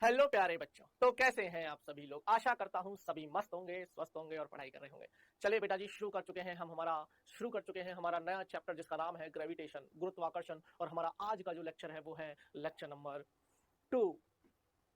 Hello प्यारे बच्चों, तो कैसे हैं आप सभी लोग। आशा करता हूँ सभी मस्त होंगे, स्वस्थ होंगे और पढ़ाई कर रहे होंगे। चलिए बेटा जी, शुरू कर चुके हैं हमारा नया चैप्टर जिसका नाम है ग्रेविटेशन, गुरुत्वाकर्षण। और हमारा आज का जो लेक्चर है वो है लेक्चर नंबर 2।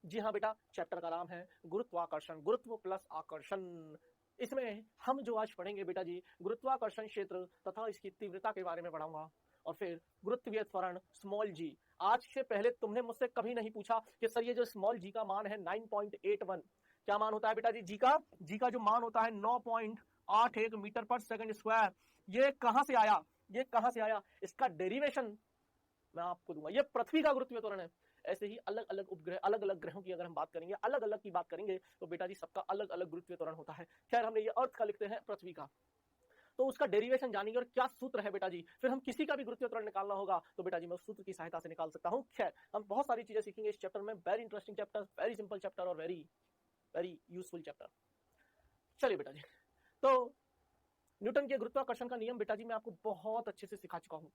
जी हाँ बेटा, चैप्टर का नाम है गुरुत्वाकर्षण, गुरुत्व प्लस आकर्षण। इसमें हम जो आज पढ़ेंगे बेटा जी, गुरुत्वाकर्षण क्षेत्र तथा इसकी तीव्रता के बारे में पढ़ाऊंगा। और फिर गुरुत्वीय त्वरण स्मॉल जी। आज से पहले तुमने मुझसे कभी नहीं पूछा कि सर ये जो स्मॉल जी का मान है 9.81, क्या मान होता है बेटा जी? जी का जो मान होता है 9.81 मीटर पर सेकंड स्क्वायर। ये कहां से आया? इसका डेरिवेशन मैं आपको दूंगा। ये पृथ्वी का गुरुत्वीय त्वरण है। ऐसे ही अलग अलग उपग्रह, अलग अलग ग्रहों की अगर हम बात करेंगे, अलग अलग की बात करेंगे, तो बेटा जी सबका अलग अलग गुरुत्वीय त्वरण होता है। खैर, हमने ये अर्थ का लिखते हैं, पृथ्वी का। तो उसका डेरिवेशन जानेंगे और क्या सूत्र है बेटा जी। फिर हम किसी का भी गुरुत्वीय त्वरण निकालना होगा तो बेटा जी मैं उस सूत्र की सहायता से निकाल सकता हूँ। खैर, हम बहुत सारी चीजें सीखेंगे इस चैप्टर में। Very interesting chapter, very simple chapter और वेरी वेरी यूजफुल चैप्टर। चलिए बेटा जी, तो न्यूटन के गुरुत्वाकर्षण का नियम बेटा जी मैं आपको बहुत अच्छे से सिखा चुका हूँ।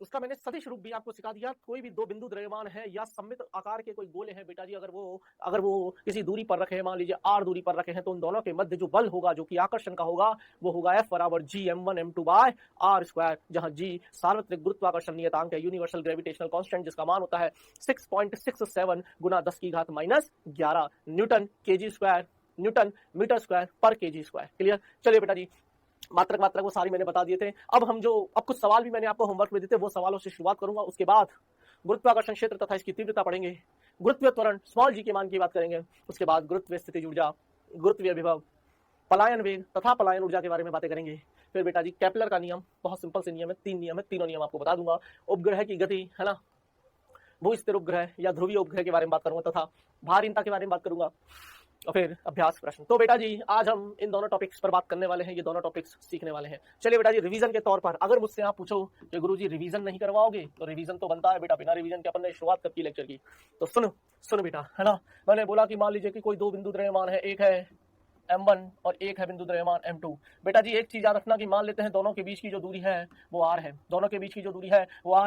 उसका मैंने सदिश रूप भी आपको सिखा दिया। कोई भी दो बिंदु द्रव्यमान है या सममित आकार के कोई गोले हैं बेटा जी, अगर वो किसी दूरी पर रखे हैं, मान लीजिए r दूरी पर रखे हैं, तो उन दोनों के मध्य जो बल होगा, जो कि आकर्षण का होगा, वो होगा F बराबर G m1m2 by r square, जहां G सार्वत्रिक गुरुत्वाकर्षण नियतांक है, यूनिवर्सल ग्रेविटेशनल कांस्टेंट, जिसका मान होता है 6.67 गुना 10⁻11 newton kg square, newton metre square पर kg स्क्वायर। क्लियर? चलिए बेटा जी, मात्रक वो सारी मैंने बता दिए थे। अब कुछ सवाल भी मैंने आपको होमवर्क में दिए थे, वो सवालों से शुरुआत करूंगा। उसके बाद गुरुत्वाकर्षण क्षेत्र तथा इसकी तीव्रता पढ़ेंगे, गुरुत्वीय त्वरण स्मॉल जी के मान की बात करेंगे। उसके बाद गुरुत्वीय स्थितिज ऊर्जा, गुरुत्वीय विभव, पलायन वेग तथा पलायन ऊर्जा के बारे में बातें करेंगे। फिर बेटा जी केपलर का नियम, बहुत सिंपल से नियम है, 3 नियम है, तीनों नियम आपको बता दूंगा। उपग्रह की गति है ना, भू स्थिर उपग्रह या ध्रुवीय उपग्रह के बारे में बात करूंगा, तथा भारहीनता के बारे में बात करूंगा, और फिर अभ्यास प्रश्न। तो बेटा जी आज हम इन दोनों टॉपिक्स पर बात करने वाले हैं, ये दोनों टॉपिक्स सीखने वाले हैं। चलिए बेटा जी, रिवीजन के तौर पर अगर मुझसे आप पूछो कि गुरुजी रिवीजन नहीं करवाओगे, तो रिवीजन तो बनता है बेटा। बिना रिवीजन के अपन ने शुरुआत कब की लेक्चर की? तो सुनो बेटा, है ना। मैंने बोला कि मान लीजिए कि कोई दो बिंदु द्रव्यमान है, एक है m1 और एक है बिंदु द्रव्यमान m2। बेटा जी एक चीज याद रखना कि मान लेते हैं दोनों के बीच की जो दूरी है वो r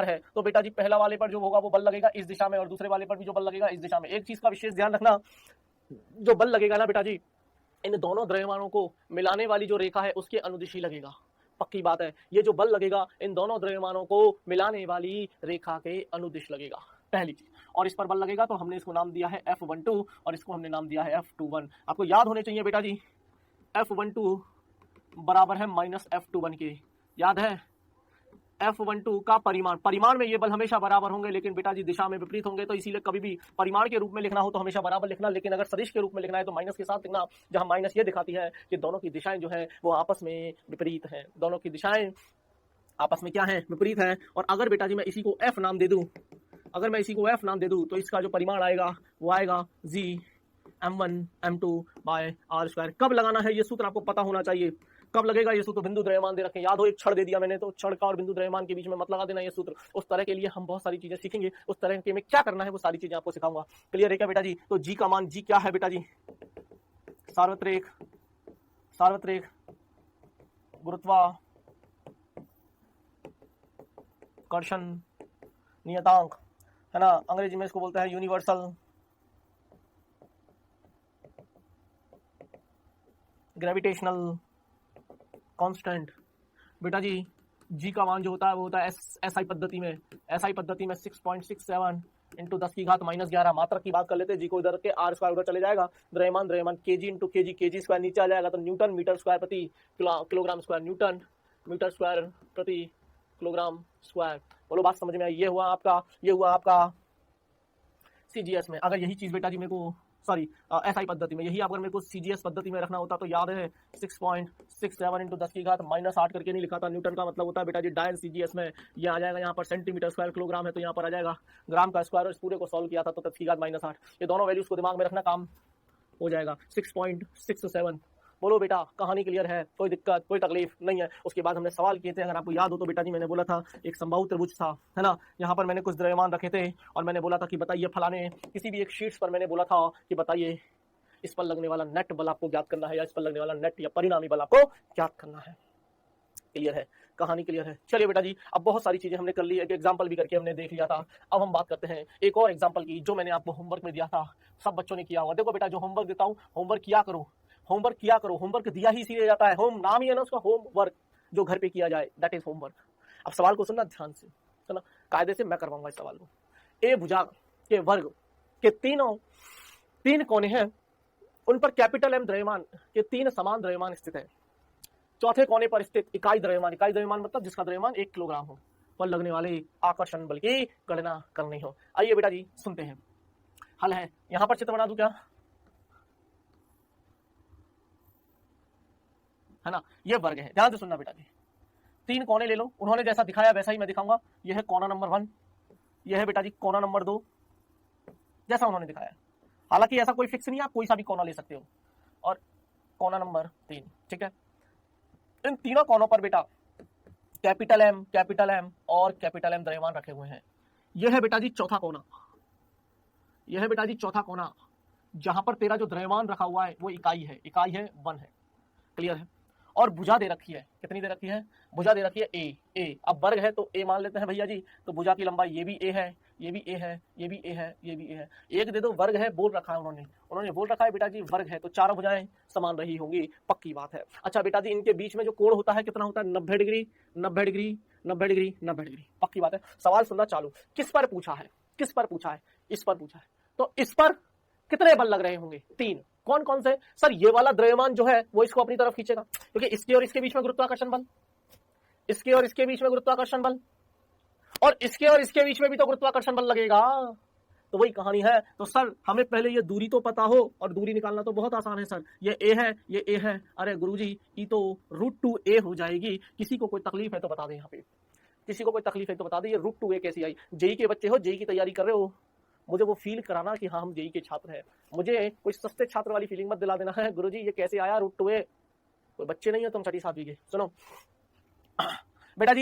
है, तो बेटा जी पहला वाले पर जो होगा वो बल लगेगा इस दिशा में, और दूसरे वाले पर भी जो बल लगेगा इस दिशा में। एक चीज का विशेष ध्यान रखना, जो बल लगेगा ना बेटा जी, इन दोनों द्रव्यमानों को मिलाने वाली जो रेखा है उसके अनुदिशी लगेगा। पक्की बात है, ये जो बल लगेगा इन दोनों द्रव्यमानों को मिलाने वाली रेखा के अनुदिश लगेगा, पहली चीज। और इस पर बल लगेगा तो हमने इसको नाम दिया है F12 और इसको हमने नाम दिया है F21। आपको याद होने चाहिए बेटा जी, F12 बराबर है -F21 के। याद है? F12 का परिमाण में ये बल हमेशा बराबर होंगे, लेकिन बेटा जी दिशा में विपरीत होंगे। तो इसीलिए कभी भी परिमाण के रूप में लिखना हो तो हमेशा बराबर लिखना, लेकिन अगर सदिश के रूप में लिखना है तो माइनस के साथ लिखना, जहां माइनस ये दिखाती है कि दोनों की दिशाएं जो है वो आपस में विपरीत हैं। दोनों की दिशाएं आपस में क्या है? विपरीत है। और अगर बेटा जी मैं इसी को F नाम दे दूं, तो इसका जो परिमाण आएगा वो आएगा G m1m2 by r square. कब लगाना है ये सूत्र आपको पता होना चाहिए। कब लगेगा ये सूत्र? बिंदु द्रव्यमान दे रखे, याद हो एक छड़ दे दिया मैंने, तो छड़ का और बिंदु द्रव्यमान के बीच में मत लगा देना ये सूत्र। उस तरह के लिए हम बहुत सारी चीजें सीखेंगे, उस तरह के में क्या करना है वो सारी चीजें आपको सिखाऊंगा। क्लियर है क्या बेटा जी? तो जी का मान, जी क्या है बेटा जी? सार्वत्रिक गुरुत्वाकर्षण नियतांक, है ना। अंग्रेजी में इसको बोलते हैं यूनिवर्सल ग्रेविटेशनल कांस्टेंट। बेटा जी जी का मान जो होता है वो होता है एसआई पद्धति में 6.67 इंटू 10⁻11। मात्रक की बात कर लेते हैं, जी को इधर के r स्क्वायर उधर चले जाएगा, द्रव्यमान केजी इंटू केजी स्क्वायर नीचे आ जाएगा, तो न्यूटन मीटर स्क्वायर प्रति kilogram square, newton metre square प्रति किलोग्राम स्क्वायर। बोलो बात समझ में आई? ये हुआ आपका सीजीएस में। अगर यही चीज बेटा जी मेरे को एसआई पद्धति में, यही अगर मेरे को सीजीएस पद्धति में रखना होता तो याद है 6.67 इंटू 10⁻8 करके नहीं लिखा था। न्यूटन का मतलब होता है बेटा जी डायल। सीजीएस में ये आ जाएगा, यहाँ पर सेंटीमीटर स्क्वायर, किलोग्राम है तो यहाँ पर आ जाएगा ग्राम का स्क्वायर। और इस पूरे को सॉल्व किया था तो 10⁻8, ये दोनों वैल्यूज को दिमाग में रखना, काम हो जाएगा। 6.67। बोलो बेटा कहानी क्लियर है? कोई दिक्कत, कोई तकलीफ नहीं है? उसके बाद हमने सवाल किए थे, अगर आपको याद हो तो बेटा जी मैंने बोला था एक समबाहु त्रिभुज था, है ना। यहाँ पर मैंने कुछ द्रव्यमान रखे थे और मैंने बोला था कि बताइए फलाने किसी भी एक शीट्स पर मैंने बोला था कि बताइए इस पर लगने वाला नेट बल आपको ज्ञात करना है, या इस पर लगने वाला नेट या परिणामी बल आपको ज्ञात करना है। क्लियर है, कहानी क्लियर है। चलिए बेटा जी, अब बहुत सारी चीजें हमने कर ली, एक एग्जाम्पल भी करके हमने देख लिया था। अब हम बात करते हैं एक और एग्जाम्पल की, जो मैंने आपको होमवर्क में दिया था, सब बच्चों ने किया हुआ। देखो बेटा, जो होमवर्क देता हूँ, होमवर्क किया करो, होमवर्क किया करो। होमवर्क दिया ही इसीलिए जाता है, होम नाम ही है ना उसका, होमवर्क, जो घर पे किया जाए, दैट इज होमवर्क। अब सवाल को सुनना ध्यान से, सुना कायदे से, मैं करवाऊंगा इस सवाल को। ए भुजा के वर्ग के तीन कोने हैं, उन पर कैपिटल एम द्रव्यमान के 3 समान द्रव्यमान स्थित है। चौथे कोने पर स्थित इकाई द्रव्यमान मतलब जिसका द्रव्यमान 1 किलोग्राम हो, पर लगने वाले आकर्षण बल की गणना करनी हो। आइए बेटा जी सुनते हैं, हल है। यहां पर चित्र बना दूं क्या, है ना, ये वर्ग है, ध्यान से सुनना बेटा जी। 3 कोने ले लो, उन्होंने जैसा दिखाया वैसा ही मैं दिखाऊंगा। यह है कोना नंबर 1, यह है बेटा जी कोना नंबर 2, जैसा उन्होंने दिखाया। हालांकि ऐसा कोई फिक्स नहीं है, आप कोई सा भी कोना ले सकते हो। और कोना नंबर 3, ठीक है। इन तीनों कोनों पर बेटा कैपिटल एम और कैपिटल एम द्रव्यमान रखे हुए हैं। यह है बेटा जी चौथा कोना, यह है बेटा जी चौथा कोना, जहां पर तेरा जो द्रव्यमान रखा हुआ है वो इकाई है 1 है, क्लियर है। और भुजा दे रखी है, कितनी दे रखी है, भुजा दे रखी है ए। अब वर्ग है तो ए मान लेते हैं भैया जी, तो भुजा की लंबाई ये भी ए है, ये भी ए है, ये भी ए है, ये भी ए है। एक दे दो, वर्ग है, बोल रखा है उन्होंने बोल रखा है बेटा जी वर्ग है, तो चारों भुजाएं समान रही होंगी, पक्की बात है। अच्छा बेटा जी, इनके बीच में जो कोण होता है कितना होता है, 90 डिग्री, 90 डिग्री, 90 डिग्री, 90 डिग्री, पक्की बात है। सवाल सुनना चालू, किस पर पूछा है, किस पर पूछा है, इस पर पूछा है। तो इस पर कितने बल लग रहे होंगे, 3। कौन कौन से, सर ये वाला द्रव्यमान जो है वो इसको अपनी तरफ खींचेगा, क्योंकि इसके और इसके बीच में गुरुत्वाकर्षण बल, इसके और इसके बीच में गुरुत्वाकर्षण बल, और इसके और इसके बीच में भी तो गुरुत्वाकर्षण बल लगेगा। तो वही कहानी है। तो सर हमें पहले ये दूरी तो पता हो, और दूरी निकालना तो बहुत आसान है सर। ये ए है, ये ए है, अरे गुरुजी ये तो √2a हो जाएगी। किसी को कोई तकलीफ है तो बता दें, यहाँ पे किसी को कोई तकलीफ है तो बता दें, ये √2a कैसी आई। जेई के बच्चे हो, जेई की तैयारी कर रहे हो, मुझे वो फील कराना कि हाँ हम जेई के छात्र हैं। मुझे कोई सस्ते छात्र वाली फीलिंग मत दिला देना है, गुरुजी ये कैसे आया √2a। कोई बच्चे नहीं है तुम, छठी सातवीं के। सुनो बेटा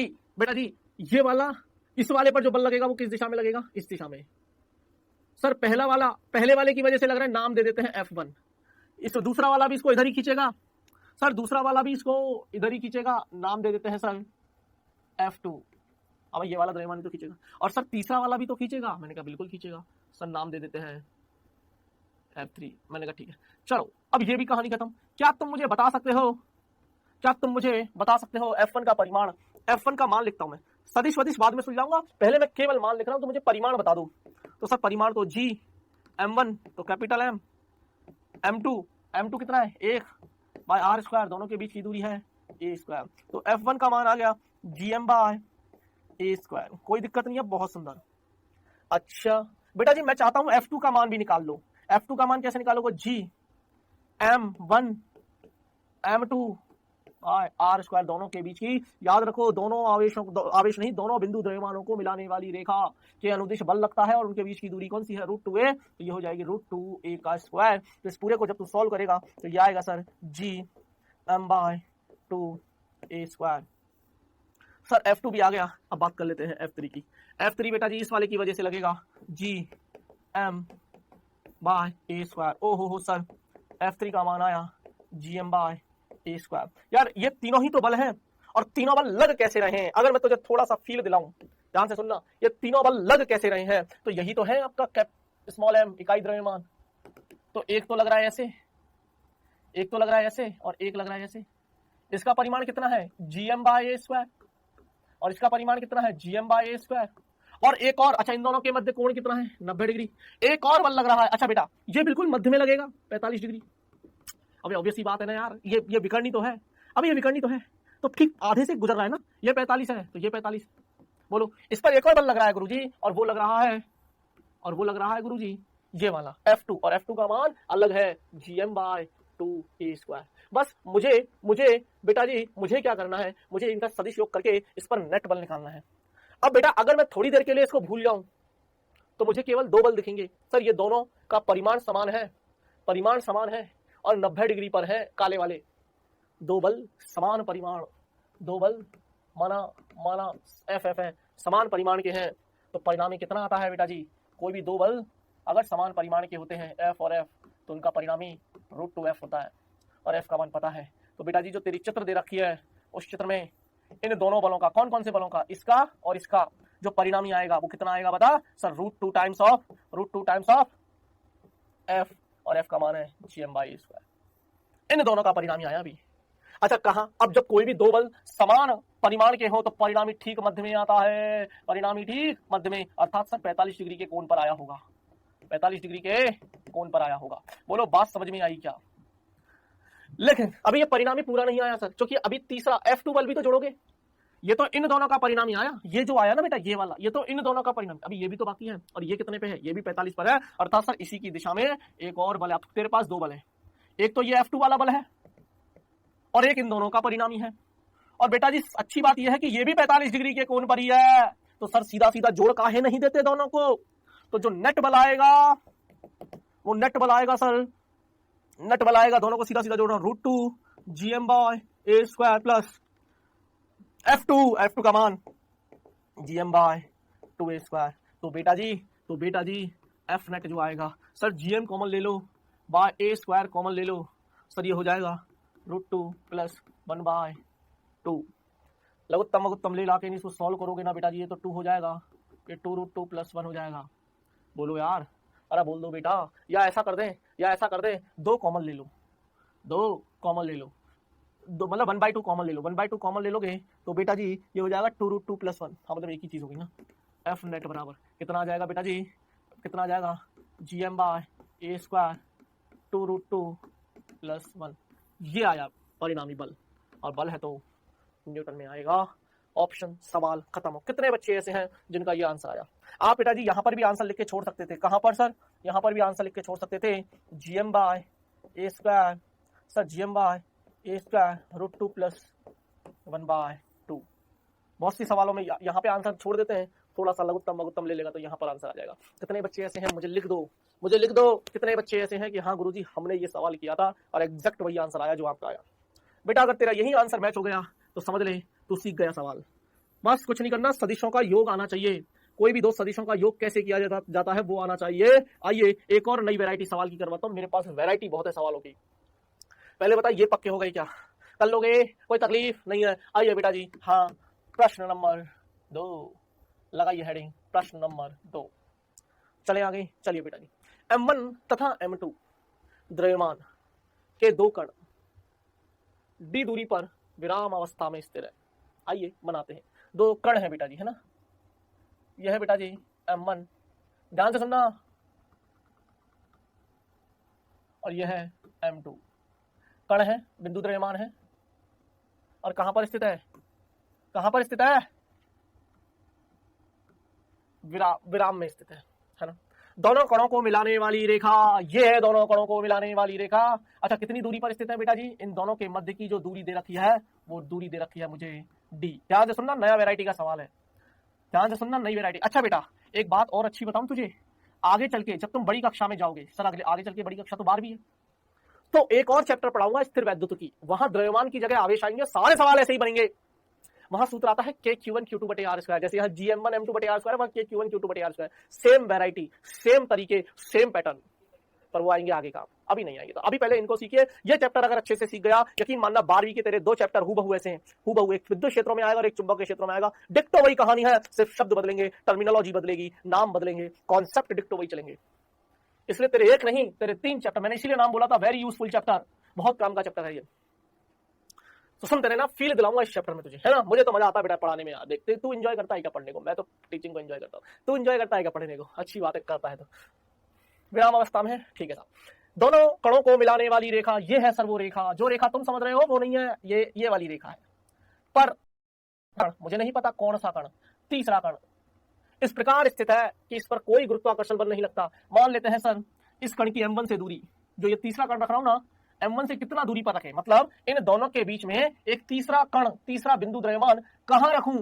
जी ये वाला, इस वाले पर जो बल लगेगा वो किस दिशा में लगेगा, इस दिशा में। सर पहला वाला पहले वाले की वजह से लग रहा है, नाम दे देते हैं F1। इस दूसरा वाला भी इसको इधर ही खींचेगा, सर दूसरा वाला भी इसको इधर ही खींचेगा, नाम दे देते हैं सर F2। अब ये वाला द्रव्यमान तो खींचेगा, और सर तीसरा वाला भी तो खींचेगा, मैंने कहा बिल्कुल खींचेगा, सर नाम दे देते हैं F3। मैंने कहा ठीक है, चलो अब ये भी कहानी खत्म। क्या तुम मुझे बता सकते हो, क्या तुम मुझे बता सकते हो F1 का परिमाण, F1 का मान लिखता हूं मैं, सदिश वदिश बाद में सुलझाऊंगा, पहले मैं केवल मान लिख रहा हूं, तो मुझे परिमाण बता दो। तो सर परिमाण तो G, M1 तो कैपिटल M, M2 कितना है 1/r², दोनों के बीच की दूरी है a²। तो F1 का मान आ गया Gm/a²। कोई दिक्कत नहीं है, बहुत सुंदर। अच्छा बेटा जी मैं चाहता हूं F2 का मान भी निकाल लो। F2 का मान कैसे निकालोगे, Gm1 M2 r², दोनों के बीच की, याद रखो दोनों आवेश नहीं, दोनों बिंदु द्रव्यमानों को मिलाने वाली रेखा के अनुदिश बल लगता है, और उनके बीच की दूरी कौन सी है, √2a। तो ये हो जाएगी √2a का स्क्वायर। तो इस पूरे को जब तू सॉल्व करेगा तो ये आएगा सर Gm/2a²। सर F2 भी आ गया। अब बात कर लेते हैं F3 की। F3 बेटा जी इस वाले की वजह से लगेगा Gm/a²। ओहो सर F3 का मान आया Gm/a²। यार ये तीनों ही तो बल हैं, और तीनों बल लग कैसे रहे हैं, अगर मैं तुझे थोड़ा सा फील दिलाऊं, ध्यान से सुनना, ये तीनों बल लग कैसे रहे हैं, तो यही तो है आपका स्मॉल m इकाई द्रव्यमान। तो एक तो लग रहा है ऐसे, एक तो लग रहा है ऐसे, और एक लग रहा है ऐसे। इसका परिमाण कितना है Gm/a², और इसका परिमाण कितना है Gm/a²। और एक और, अच्छा इन दोनों के मध्य कोण कितना है 90 डिग्री। एक और बल लग रहा है, अच्छा बेटा ये बिल्कुल मध्य में लगेगा 45 डिग्री। अब ऑब्वियस ही बात है ना यार, ये विकर्णी तो है, अब ये विकर्णी तो है, तो ठीक आधे से गुजर रहा है ना, ये 45 है तो ये 45। बोलो इस पर एक और बल लग रहा है गुरुजी, और वो लग रहा है, और वो लग रहा है गुरुजी ये वाला F2, और F2 का मान अलग है Gm/2a²। बस मुझे बेटा जी मुझे क्या करना है, मुझे इनका सदिश योग करके इस पर नेट बल निकालना है। अब बेटा अगर मैं थोड़ी देर के लिए इसको भूल जाऊं तो मुझे केवल 2 बल दिखेंगे। सर ये दोनों का परिमाण समान है, परिमाण समान है, और 90 डिग्री पर है काले वाले। 2 बल समान परिमाण, 2 बल माना F है, समान परिमाण के हैं, तो परिणामी कितना आता है बेटा जी, कोई भी 2 बल अगर समान परिमाण के होते हैं F और F, तो उनका परिणामी √2f होता है, और F का मान पता है। तो बेटा जी जो तेरी चित्र दे रखी है उस चित्र में इन दोनों बलों का, कौन कौन से बलों का, इसका और इसका, जो परिणामी आएगा वो कितना आएगा बता सर, √2 टाइम्स ऑफ एफ, और एफ का मान है gm/a²। इन दोनों का परिणामी आया अभी। अच्छा कहा, अब जब कोई भी दो बल समान परिमाण के हो तो परिणामी ठीक मध्य में आता है, परिणामी ठीक मध्य में, अर्थात सर 45 डिग्री के कोण पर आया होगा, 45 डिग्री के कोण पर आया होगा। बोलो बात समझ में आई क्या? लेकिन अभी ये परिणामी पूरा नहीं आया सर, क्योंकि अभी तीसरा F2 बल भी तो जोड़ोगे। ये तो इन दोनों का परिणामी आया, ये जो आया ना बेटा ये वाला, ये तो इन दोनों का परिणाम, अभी ये भी तो बाकी है, और ये कितने पे है, ये भी 45 पर है, अर्थात सर इसी की दिशा में एक और बल है। तेरे पास दो बल है, एक तो ये F2 वाला बल है और एक इन दोनों का परिणामी है। और बेटा जी अच्छी बात यह है कि ये भी 45 डिग्री के कोण पर ही है, तो सर सीधा सीधा जोड़ काहे नहीं देते दोनों को? तो जो नेट बल आएगा वो नेट बल आएगा सर, नेट बल आएगा, दोनों को सीधा सीधा जोड़ रहा हूं, √2 gm/a² प्लस F2 का मान gm/2a²। तो बेटा जी F नेट जो आएगा सर, gm कॉमन ले लो, बाय a² कॉमन ले लो, सर ये हो जाएगा √2 + 1/2। लघुत्तम ले लाके इसको सॉल्व करोगे ना बेटा जी, ये तो 2 हो जाएगा, ये 2√2 + 1 हो जाएगा। बोलो यार, अरे बोल दो बेटा, या ऐसा कर दें, दो कॉमन ले लो, दो मतलब 1/2 कॉमन ले लो, 1/2 कॉमन ले लोगे तो बेटा जी ये हो जाएगा 2√2 + 1, हाँ मतलब एक ही चीज होगी ना। F नेट बराबर कितना आ जाएगा बेटा जी, कितना आ जाएगा, gm/a² 2√2 + 1। ये आया परिणामी बल, और बल है तो न्यूटन में आएगा। ऑप्शन सवाल खत्म हो। कितने बच्चे ऐसे हैं जिनका ये आंसर आया? आप बेटा जी यहाँ पर भी आंसर लिख के छोड़ सकते थे, कहां पर सर, यहाँ पर भी आंसर लिख के छोड़ सकते थे, gm/a², सर gm/a² √2 + 1/2। बहुत सी सवालों में यहाँ पे आंसर छोड़ देते हैं, थोड़ा सा लघुत्तम ले लेगा तो यहाँ पर आंसर आ जाएगा। कितने बच्चे ऐसे हैं, मुझे लिख दो कितने बच्चे ऐसे हैं कि हाँ गुरुजी हमने ये सवाल किया था और एग्जैक्ट वही आंसर आया जो आपका आया। बेटा अगर तेरा यही आंसर मैच हो गया तो समझ ले तू सीख गया सवाल। बस कुछ नहीं करना, सदिशों का योग आना चाहिए, कोई भी दो सदिशों का योग कैसे किया जाता है वो आना चाहिए। आइए एक और नई वैरायटी सवाल की करवाता हूँ, मेरे पास वैरायटी बहुत है सवालों की। पहले बता ये पक्के हो गए क्या, कर लोगे, कोई तकलीफ नहीं है? आइए बेटा जी, हाँ प्रश्न नंबर 2 लगाइए हेडिंग, प्रश्न नंबर 2। चले आगे, चलिए बेटा जी, M1 तथा M2 द्रव्यमान के दो कण d दूरी पर विराम अवस्था में स्थिर है। आइए बनाते हैं, दो कण है बेटा जी, है ना, यह है बेटा जी M1, ध्यान से सुनना, और यह है M2। कण है, बिंदु द्रव्यमान है, और कहां पर स्थित है, विराम में स्थित है ना। दोनों कणों को मिलाने वाली रेखा ये है, दोनों कणों को मिलाने वाली रेखा। अच्छा कितनी दूरी पर स्थित है बेटा जी, इन दोनों के मध्य की जो दूरी दे रखी है वो दूरी दे रखी है मुझे d। ध्यान से सुनना, नया वैरायटी का सवाल है, ध्यान से सुनना, नई वैरायटी। अच्छा बेटा एक बात और अच्छी बताऊं तुझे, आगे चल के जब तुम बड़ी कक्षा में जाओगे, सर आगे चल के बड़ी कक्षा तो 12वीं है, तो एक और चैप्टर पढ़ाऊंगा स्थिर वैद्युत की, वहां द्रव्यमान की जगह आवेश आएंगे, सारे सवाल ऐसे ही बनेंगे। वहां सूत्र आता है K-Q1 Q2/r², जैसे यहाँ GM1 M2/r², वहां K-Q1 Q2/r², same variety, same तरीके, सेम पैटर्न, पर वो आएंगे आगे काम, अभी नहीं आएंगे। तो अभी पहले इनको सीखिए। ये चैप्टर अगर अच्छे से सीख गया, यकीन मानना 12वीं के तेरे दो चैप्टर हूबहू ऐसे हैं, हूबहू, एक विद्युत क्षेत्रों में आएगा और एक चुंबक के क्षेत्रों में आएगा, डिक्टो वही कहानी है, सिर्फ शब्द बदलेंगे, टर्मिनोलॉजी बदलेगी, नाम बदलेंगे, कॉन्सेप्ट डिक्टो वही चलेंगे। इसलिए तेरे एक नहीं तेरे 3 चैप्टर, मैंने इसीलिए नाम बोला था वेरी यूजफुल चैप्टर, बहुत काम का चैप्टर है ये। तो सुनते रहना, फील दिलाऊंगा इस चैप्टर में तुझे, है ना। मुझे तो मजा आता है बेटा पढ़ाने में, यार देखते तू एंजॉय करता है क्या पढ़ने को, मैं तो टीचिंग को एंजॉय करता हूँ, तू एंजॉय करता है क्या पढ़ने को, अच्छी बात है करता है। तो विराम अवस्था में, ठीक है साहब। दोनों कणों को मिलाने वाली रेखा ये है सर, वो रेखा, जो रेखा तुम समझ रहे हो वो नहीं है, ये वाली रेखा है। पर कण, मुझे नहीं पता कौन सा कण, तीसरा कण इस प्रकार स्थित है कि इस पर कोई गुरुत्वाकर्षण बल नहीं लगता। मान लेते हैं सर इस कण की M1 से दूरी, जो ये तीसरा कण रख रहा हूं ना, M1 से कितना दूरी पर रखे, मतलब इन दोनों के बीच में एक तीसरा कण, तीसरा बिंदु द्रव्यमान कहां रखूं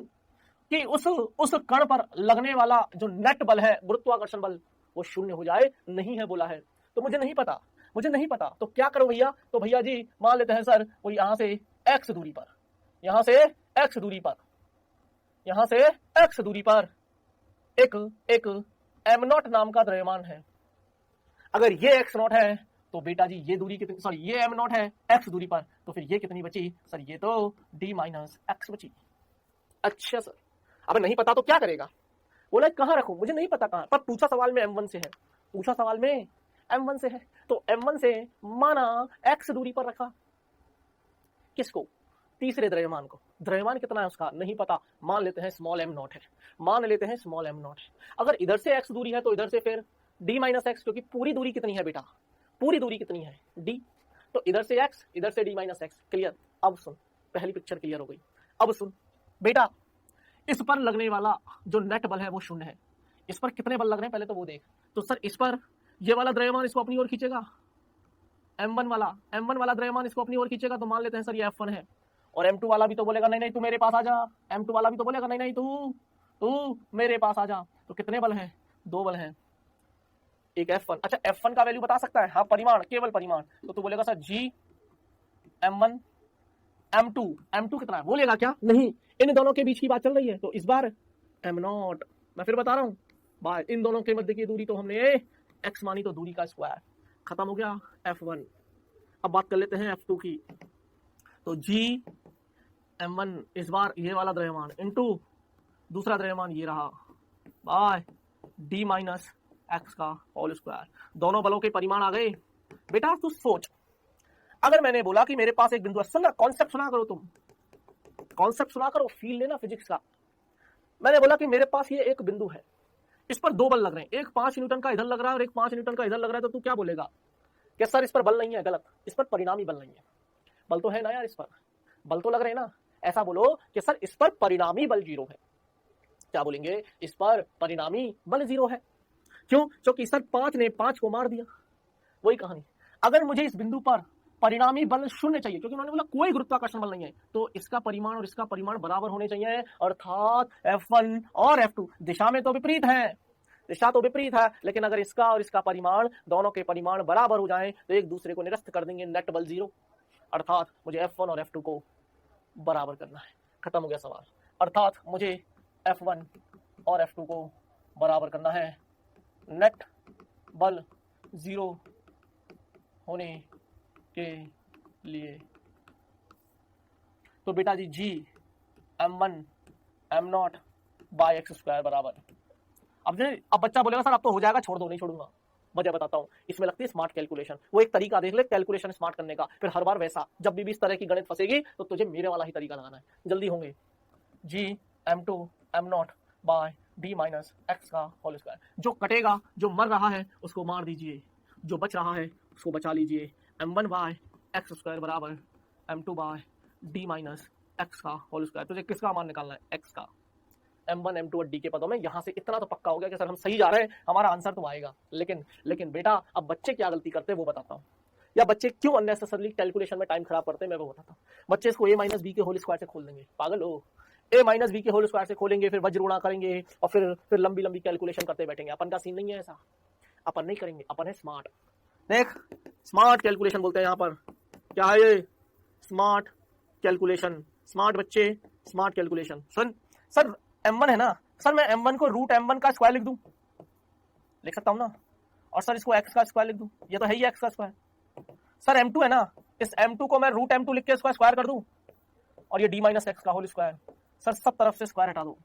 कि उस कण पर लगने वाला जो नेट बल है, गुरुत्वाकर्षण बल, वो शून्य हो जाए, नहीं है बोला है। तो मुझे नहीं पता, तो क्या करो भैया, तो भैया जी मान लेते हैं सर वो यहां से x दूरी पर, यहां से x दूरी पर एक m0 नाम का द्रव्यमान है। अगर ये x0 है तो बेटा जी ये दूरी कितनी, ये m0 है x दूरी पर, तो फिर ये कितनी बची सर, ये तो d - x बची। अच्छा सर, अब नहीं पता तो क्या करेगा? बोला कहाँ रखूं, मुझे नहीं पता कहाँ, पर पूछा सवाल में M1 से है, पूछा सवाल में M1 से है, तो M1 से माना x दूरी पर रखा, किसको? तीसरे द्रव्यमान को। द्रव्यमान कितना है उसका नहीं पता, मान लेते हैं स्मॉल m नॉट है, मान लेते हैं स्मॉल m नॉट है। अगर इधर से x दूरी है तो इधर से फिर d माइनस एक्स, क्योंकि पूरी दूरी कितनी है बेटा, पूरी दूरी कितनी है d, तो इधर से x इधर से d माइनस एक्स। क्लियर? अब सुन, पहली पिक्चर क्लियर हो गई। अब सुन बेटा, इस पर लगने वाला जो नेट बल है वो शून्य है। इस पर कितने बल लग रहे हैं पहले तो वो देख। तो सर इस पर ये वाला द्रव्यमान इसको अपनी ओर खींचेगा, m1 वाला द्रव्यमान इसको अपनी ओर खींचेगा, तो मान लेते हैं सर ये f1 है। और m2 वाला भी तो बोलेगा नहीं नहीं तू मेरे पास आ जा, m2 वाला भी तो बोलेगा नहीं नहीं तू मेरे पास आ जा। तो कितने बल हैं? दो बल हैं, एक f1। अच्छा f1 का वैल्यू बता सकता है? हाँ परिमाण, केवल परिमाण। तो तू बोलेगा सर g m1 m2 कितना है बोलेगा क्या? नहीं, इन दोनों के बीच की बात चल रही है, तो इस बार m0, मैं फिर बता रहा हूँ बाय, इन दोनों के मध्य की दूरी तो हमने x मानी, तो दूरी का स्क्वायर, खत्म हो गया f1। अब बात कर लेते हैं f2 की, तो g m1 इस बार ये वाला द्रव्यमान इनटू दूसरा द्रव्यमान ये रहा बाय d माइनस एक्स का होल स्क्वायर। दोनों बलों के परिमाण आ गए। बेटा तू सोच, अगर मैंने बोला कि मेरे पास एक बिंदु है, सुन कॉन्सेप्ट सुना करो, तुम कॉन्सेप्ट सुना करो, फील लेना फिजिक्स का। मैंने बोला कि मेरे पास ये एक बिंदु है, इस पर दो बल लग रहे हैं, एक 5 न्यूटन का इधर लग रहा है और एक 5 न्यूटन का इधर लग रहा है, तो तू क्या बोलेगा कि सर इस पर बल नहीं है? गलत, इस पर परिणामी बल नहीं है। बल तो है ना यार, इस पर बल तो लग रहे हैं ना। ऐसा बोलो कि सर इस पर परिणामी बल 0 है। क्या बोलेंगे? इस पर परिणामी बल 0 है। क्यों? क्योंकि सर 5 ने 5 को मार दिया, वही कहानी। अगर मुझे इस बिंदु पर परिणामी बल शून्य चाहिए, क्योंकि उन्होंने बोला कोई गुरुत्वाकर्षण बल नहीं है, तो इसका परिमाण और इसका परिमाण बराबर होने चाहिए, अर्थात f1 और f2 दिशा में तो विपरीत है, दिशा तो विपरीत है, लेकिन अगर इसका और इसका परिमाण, दोनों के परिमाण बराबर हो जाएं तो एक दूसरे को निरस्त कर देंगे, नेट बल 0, अर्थात मुझे f1 और f2 को बराबर करना है। खत्म हो गया सवाल। अर्थात मुझे f1 और f2 को बराबर करना है, नेट बल 0 होने के लिए। तो बेटा जी g m1 m0 by X square बराबर, अब बच्चा बोलेगा सर अब तो हो जाएगा, छोड़ दो, नहीं छोड़ूंगा। वजह बताता हूँ, इसमें लगती है स्मार्ट कैलकुलेशन। वो एक तरीका देख ले कैलकुलेशन स्मार्ट करने का, फिर हर बार वैसा, जब भी इस तरह की गणित फंसेगी तो तुझे मेरे वाला ही तरीका लगाना है। जल्दी होंगे, g m2 m0 by d minus X का होल स्क्वायर। जो कटेगा, जो मर रहा है उसको मार दीजिए, जो बच रहा है उसको बचा लीजिए। m1 बाय एक्स स्क्वायर बराबर m2 by d minus X का होल स्क्वायर। तुझे किसका मान निकालना है? x का। m1 m2 और d के पदों में। यहाँ से इतना तो पक्का हो गया कि सर हम सही जा रहे हैं, हमारा आंसर तो आएगा। लेकिन बेटा अब बच्चे क्या गलती करते हैं वो बताता हूँ, या बच्चे क्यों अननेसेसरली कैलकुलेशन में टाइम खराब करते हैं मैं वो बताता हूँ। बच्चे इसको a माइनस बी के होल स्क्वायर से खोल देंगे, पागल हो। a माइनस बी के होल स्क्वायर से खोलेंगे, फिर वज्र गुणा करेंगे और फिर लंबी लंबी कैलकुलेशन करते बैठेंगे। अपन का सीन नहीं है ऐसा, अपन नहीं करेंगे, अपन है स्मार्ट। देख, स्मार्ट कैलकुलेशन बोलते हैं यहाँ पर। क्या है ये? Smart calculation. स्मार्ट बच्चे, स्मार्ट कैलकुलेशन। सुन सर m1 है ना, सर मैं m1 को रूट m1 का स्क्वायर लिख दूं, लिख सकता हूं ना, और सर इसको x का स्क्वायर लिख दूं, ये तो है ही x का स्क्वायर। सर m2 है ना, इस m2 को मैं रूट m2 लिख के इसका स्क्वायर कर दूं, और ये d माइनस एक्स का होल स्क्वायर। सर सब तरफ से स्क्वायर हटा दो,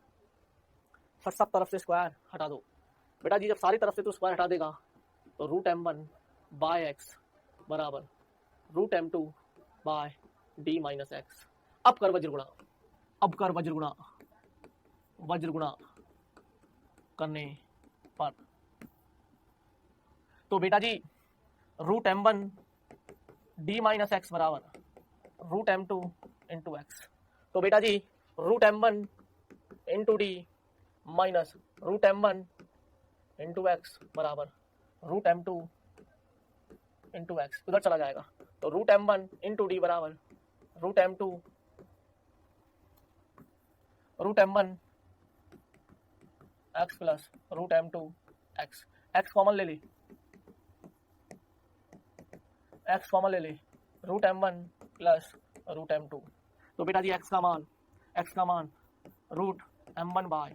सर सब तरफ से स्क्वायर हटा दो। बेटा जी जब सारी तरफ से तो स्क्वायर हटा देगा तो रूट m1 बाय एक्स बराबर root m2 by d minus X. अब कर वज्र गुणा, अब कर वज्र गुणा, वज्र गुणा करने पर तो बेटा जी root m1 d minus x बराबर रूट m2 इंटू एक्स। तो बेटा जी root m1 into d minus root m1 into x बराबर रूट m2 इंटू एक्स, उधर चला जाएगा तो रूट m1 इंटू डी बराबर root m1 x plus root m2 x. X common ले ली, एक्स कॉमन ले ली, root m1 plus root m2। तो बेटा जी एक्स का मान root m1 by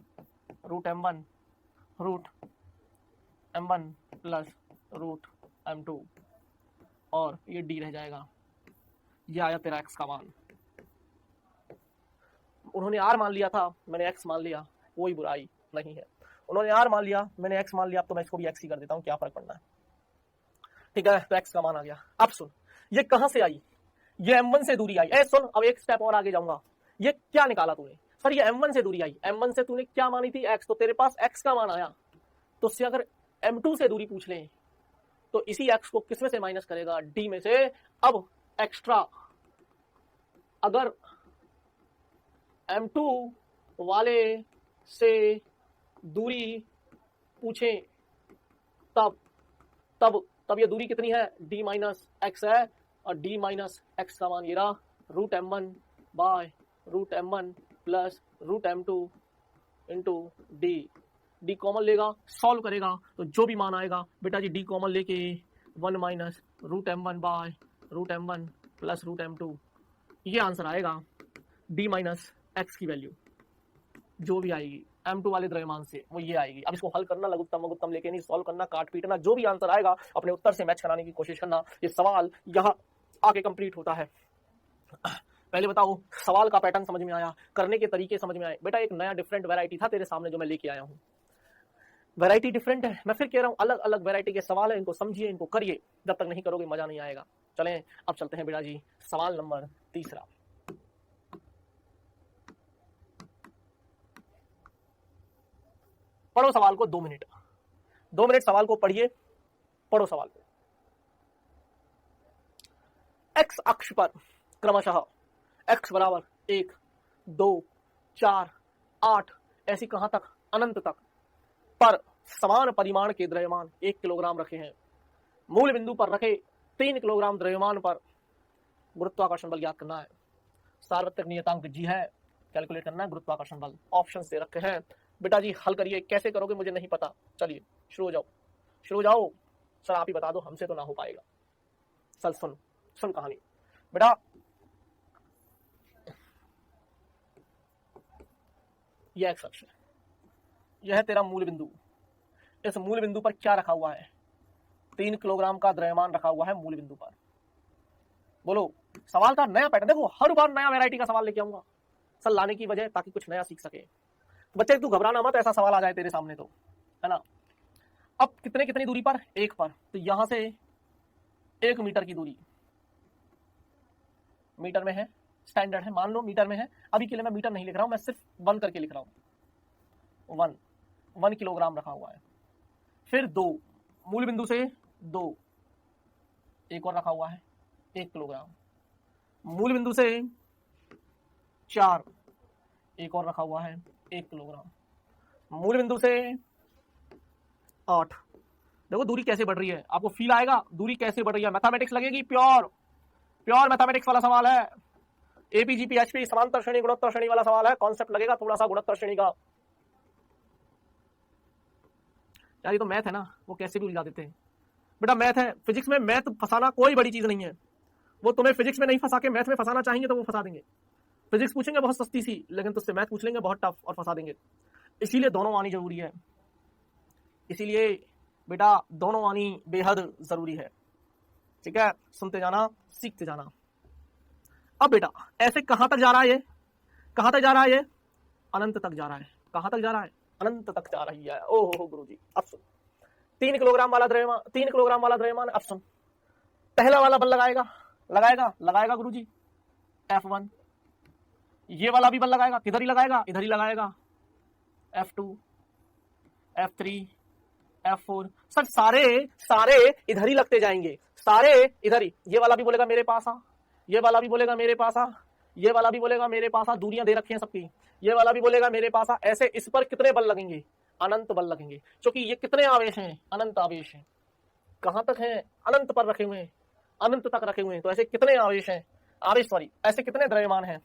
root m1 plus root m2, और ये डी रह जाएगा। ये आया तेरा एक्स का मान। उन्होंने आर मान लिया था, मैंने एक्स मान लिया, कोई बुराई नहीं है। उन्होंने आर मान लिया, मैंने एक्स मान लिया, तो मैं इसको भी एक्स ही कर देता हूँ, क्या फर्क पड़ना है। ठीक है, तो एक्स का मान आ गया। अब सुन, ये कहां से आई, ये M1 से दूरी आई। ए सुन, अब एक स्टेप और आगे जाऊंगा। ये क्या निकाला तूने, सर ये M1 से दूरी आई। M1 से तूने क्या मानी थी, एक्स, तो तेरे पास एक्स का मान आया। तो उससे अगर M2 से दूरी पूछ लें तो इसी एक्स को किसमें से माइनस करेगा, डी में से। अब एक्स्ट्रा अगर M2 वाले से दूरी पूछें तब तब तब ये दूरी कितनी है, d माइनस एक्स है, और d माइनस एक्स का मान ये रहा root M1 by root M1 plus root M2 into D common लेगा, सॉल्व करेगा तो जो भी मान आएगा बेटा जी डी कॉमन लेके 1 minus root M1 by root M1 plus root M2, ये आंसर आएगा। d माइनस एक्स की वैल्यू जो भी आएगी M2 वाले द्रव्यमान से वो ये आएगी। अब इसको हल करना, लघुत्तम वघुत्तम लेके नहीं, सॉल्व करना, काट पीटना, जो भी आंसर आएगा अपने उत्तर से मैच कराने की कोशिश करना। ये सवाल यहाँ आके कंप्लीट होता है। पहले बताओ सवाल का पैटर्न समझ में आया, करने के तरीके समझ में आए। बेटा एक नया डिफरेंट वैरायटी था तेरे सामने जो मैं लेके आया हूँ, वैरायटी डिफरेंट है। मैं फिर कह रहा हूँ अलग अलग वैरायटी के सवाल है, इनको समझिए, इनको करिए। जब तक नहीं करोगे मजा नहीं आएगा। चलें अब चलते हैं बेटा जी सवाल नंबर 3। पढ़ो सवाल को 2 मिनट, 2 मिनट सवाल को पढ़िए, पढ़ो सवाल को। एक्स अक्ष पर क्रमशः एक्स बराबर 1, 2, 4, 8 ऐसी कहां तक, अनंत तक पर समान परिमाण के द्रव्यमान 1 किलोग्राम रखे हैं। मूल बिंदु पर रखे 3 किलोग्राम द्रव्यमान पर गुरुत्वाकर्षण बल ज्ञात करना है। सार्वत्रिक नियतांक जी है, कैलकुलेट करना है गुरुत्वाकर्षण बल। ऑप्शन दे रखे हैं बेटा जी, हल करिए। कैसे करोगे मुझे नहीं पता, चलिए शुरू हो जाओ, शुरू हो जाओ। सर आप ही बता दो, हमसे तो ना हो पाएगा। चल सुन सुन कहानी बेटा। यह एक्स अक्ष है, यह है तेरा मूल बिंदु। इस मूल बिंदु पर क्या रखा हुआ है, 3 किलोग्राम का द्रव्यमान रखा हुआ है मूल बिंदु पर। बोलो सवाल का नया पैटर्न देखो, हर बार नया वैरायटी का सवाल लेके आऊंगा सर, लाने की वजह ताकि कुछ नया सीख सके बच्चे। तू घबराना मत, ऐसा सवाल आ जाए तेरे सामने तो, है ना। अब कितनी दूरी पर, 1 पर, तो यहां से 1 मीटर की दूरी, मीटर में है, स्टैंडर्ड है, मान लो मीटर में है। अभी के लिए मैं मीटर नहीं लिख रहा हूं, मैं सिर्फ 1 करके लिख रहा हूं। 1 किलोग्राम रखा हुआ है। फिर 2, मूल बिंदु से 2, एक और रखा हुआ है 1 किलोग्राम। मूल बिंदु से 4, एक और रखा हुआ है 1 किलोग्राम। मूल बिंदु से 8, देखो दूरी कैसे बढ़ रही है, आपको फील आएगा दूरी कैसे बढ़ रही है। मैथमेटिक्स लगेगी, प्योर मैथमेटिक्स वाला सवाल है। एपीजीपी एचपी समांतर श्रेणी गुणोत्तर श्रेणी वाला सवाल है, कॉन्सेप्ट लगेगा थोड़ा सा गुणोत्तर श्रेणी का। यार ये तो मैथ है ना, वो कैसे भी उलझा देते हैं बेटा। मैथ है, फिजिक्स में मैथ फंसाना कोई बड़ी चीज नहीं है। वो तुम्हें फिजिक्स में नहीं फंसा के मैथ में फंसाना चाहेंगे तो वो फंसा देंगे। फिजिक्स पूछेंगे बहुत सस्ती सी, लेकिन तुझसे मैथ पूछ लेंगे बहुत टफ और फंसा देंगे। इसीलिए दोनों आनी जरूरी है, इसीलिए बेटा दोनों आनी बेहद जरूरी है। ठीक है, सुनते जाना, सीखते जाना। अब बेटा ऐसे कहां तक जा रहा है ये, कहां तक जा रहा है ये, अनंत तक जा रहा है। कहां तक जा रहा है, अनंत तक जा रही है। ओहो गुरुजी, अब सुन 3 किलोग्राम वाला द्रव्यमान, 3 किलोग्राम वाला द्रव्यमान। अब सुन, पहला वाला बल लगाएगा गुरुजी F1, ये वाला भी बल लगाएगा, किधर ही लगाएगा, इधर ही लगाएगा F2, F3, F4। सर सारे इधर ही लगते जाएंगे, सारे इधर ही। ये वाला भी बोलेगा मेरे पास आ, ये वाला भी बोलेगा मेरे पास आ, ये वाला भी बोलेगा मेरे पास आ, दूरियां दे रखी हैं सबकी। ये वाला भी बोलेगा मेरे पास आ। ऐसे इस पर कितने बल लगेंगे, अनंत बल लगेंगे, क्योंकि ये कितने आवेश हैं, अनंत आवेश हैं। कहां तक हैं, अनंत पर रखे हुए हैं, अनंत तक रखे हुए हैं। तो ऐसे कितने आवेश हैं, आवेश सॉरी, ऐसे कितने द्रव्यमान हैं।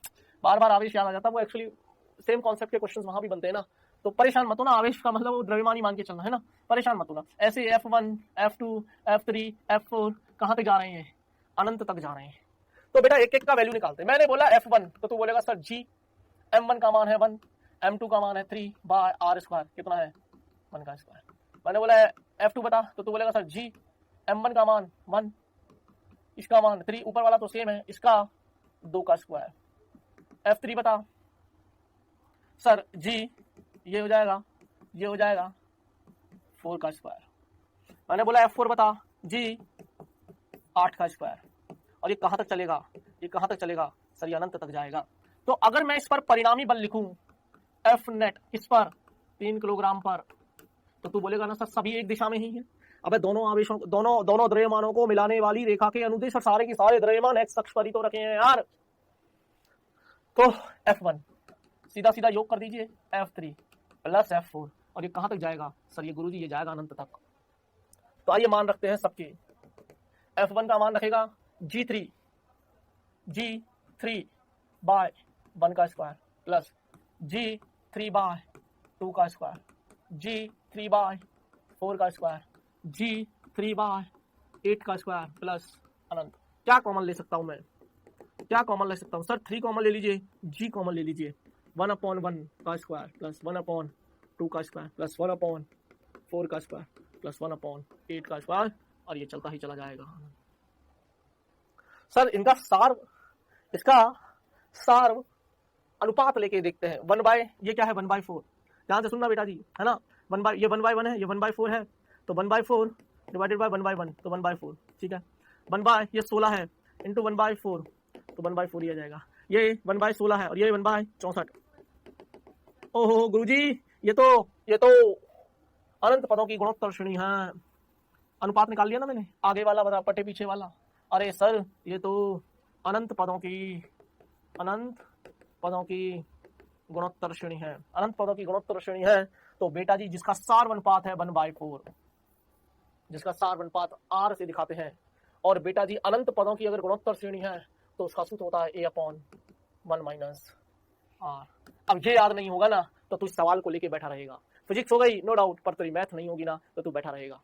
बार बार आवेश याद आ जाता है, वो एक्चुअली सेम कॉन्सेप्ट के क्वेश्चंस वहां भी बनते हैं ना, तो परेशान मत हो ना। आवेश का मतलब वो द्रव्यमान ही मान के चलना है ना, परेशान मत होना। ऐसे F1, F2, F3, F4 कहां तक जा रहे हैं, अनंत तक जा रहे हैं। तो बेटा एक एक का वैल्यू निकालते हैं। मैंने बोला F1, तो तू बोलेगा सर जी M1 का मान है 1, M2 का मान है 3 बाय R स्क्वायर, कितना है 1 का स्क्वायर। मैंने बोला F2 बता, तो तू बोलेगा सर जी M1 का मान 1, इसका मान 3, ऊपर वाला तो सेम है, इसका 2 का स्क्वायर। F3 बता, सर जी ये हो जाएगा, ये हो जाएगा 4 का स्क्वायर। मैंने बोला F4 बता जी 8 का स्क्वायर। और ये कहां तक चलेगा, ये कहां तक चलेगा सर, ये अनंत तक जाएगा। तो अगर मैं इस पर परिणामी बल लिखूं F नेट किस पर 3 किलोग्राम पर, तो तू बोलेगा ना सर सभी एक दिशा में ही है। अबे दोनों आवेशों, दोनों द्रव्यमानों को मिलाने वाली रेखा के अनुदिश और सारे के सारे द्रव्यमान एक्स अक्ष पर ही तो रखे हैं यार। तो F1 सीधा सीधा योग कर दीजिए, F3 प्लस F4, और ये कहां तक जाएगा सर, ये गुरुजी ये जाएगा अनंत तक। तो आइए मान रखते हैं सबके, F1 का मान रखेगा G3 बाय 1 का स्क्वायर प्लस G3 बाय 2 का स्क्वायर, G3 बाय 4 का स्क्वायर, G3 बाय 8 का स्क्वायर प्लस अनंत। क्या कॉमन ले सकता हूं मैं, क्या कॉमन ले सकता हूं सर, 3 कॉमन ले लीजिए, G कॉमन ले लीजिए, 1/1 का स्क्वायर प्लस 1/2 का स्क्वायर प्लस 1/4 का स्क्वायर प्लस 1/8 का स्क्वायर, और ये चलता ही चला जाएगा। सर इनका सार, इसका सार अनुपात लेके देखते हैं। 1 बाय, ये क्या है 1/4, ध्यान से सुनना बेटा जी, है ना, 1 बाय, ये 1/1 है, ये 1/4 है, तो 1/4 डिवाइडेड बाय 1/1, तो 1/4, ठीक है। 1 बाय ये 16 है इंटू 1/4, तो 1/4 ही आ जाएगा। ये 1/16 है और ये 1/64। ओहो गुरुजी ये तो अनंत पदों की गुणोत्तर श्रेणी है। अनुपात निकाल लिया ना मैंने, आगे वाला बता पटे पीछे वाला। अरे सर ये तो अनंत पदों की गुणोत्तर श्रेणी है, अनंत पदों की गुणोत्तर श्रेणी है। तो बेटा जी जिसका सार अनुपात है 1/4, जिसका सार अनुपात R से दिखाते हैं, और बेटा जी अनंत पदों की अगर गुणोत्तर श्रेणी है तो उसका सूत्र होता है A/1 - R। अब ये याद नहीं होगा ना तो तू इस सवाल को लेके बैठा रहेगा। फिजिक्स हो गई नो डाउट, पर तेरी मैथ नहीं होगी ना तो तू बैठा रहेगा।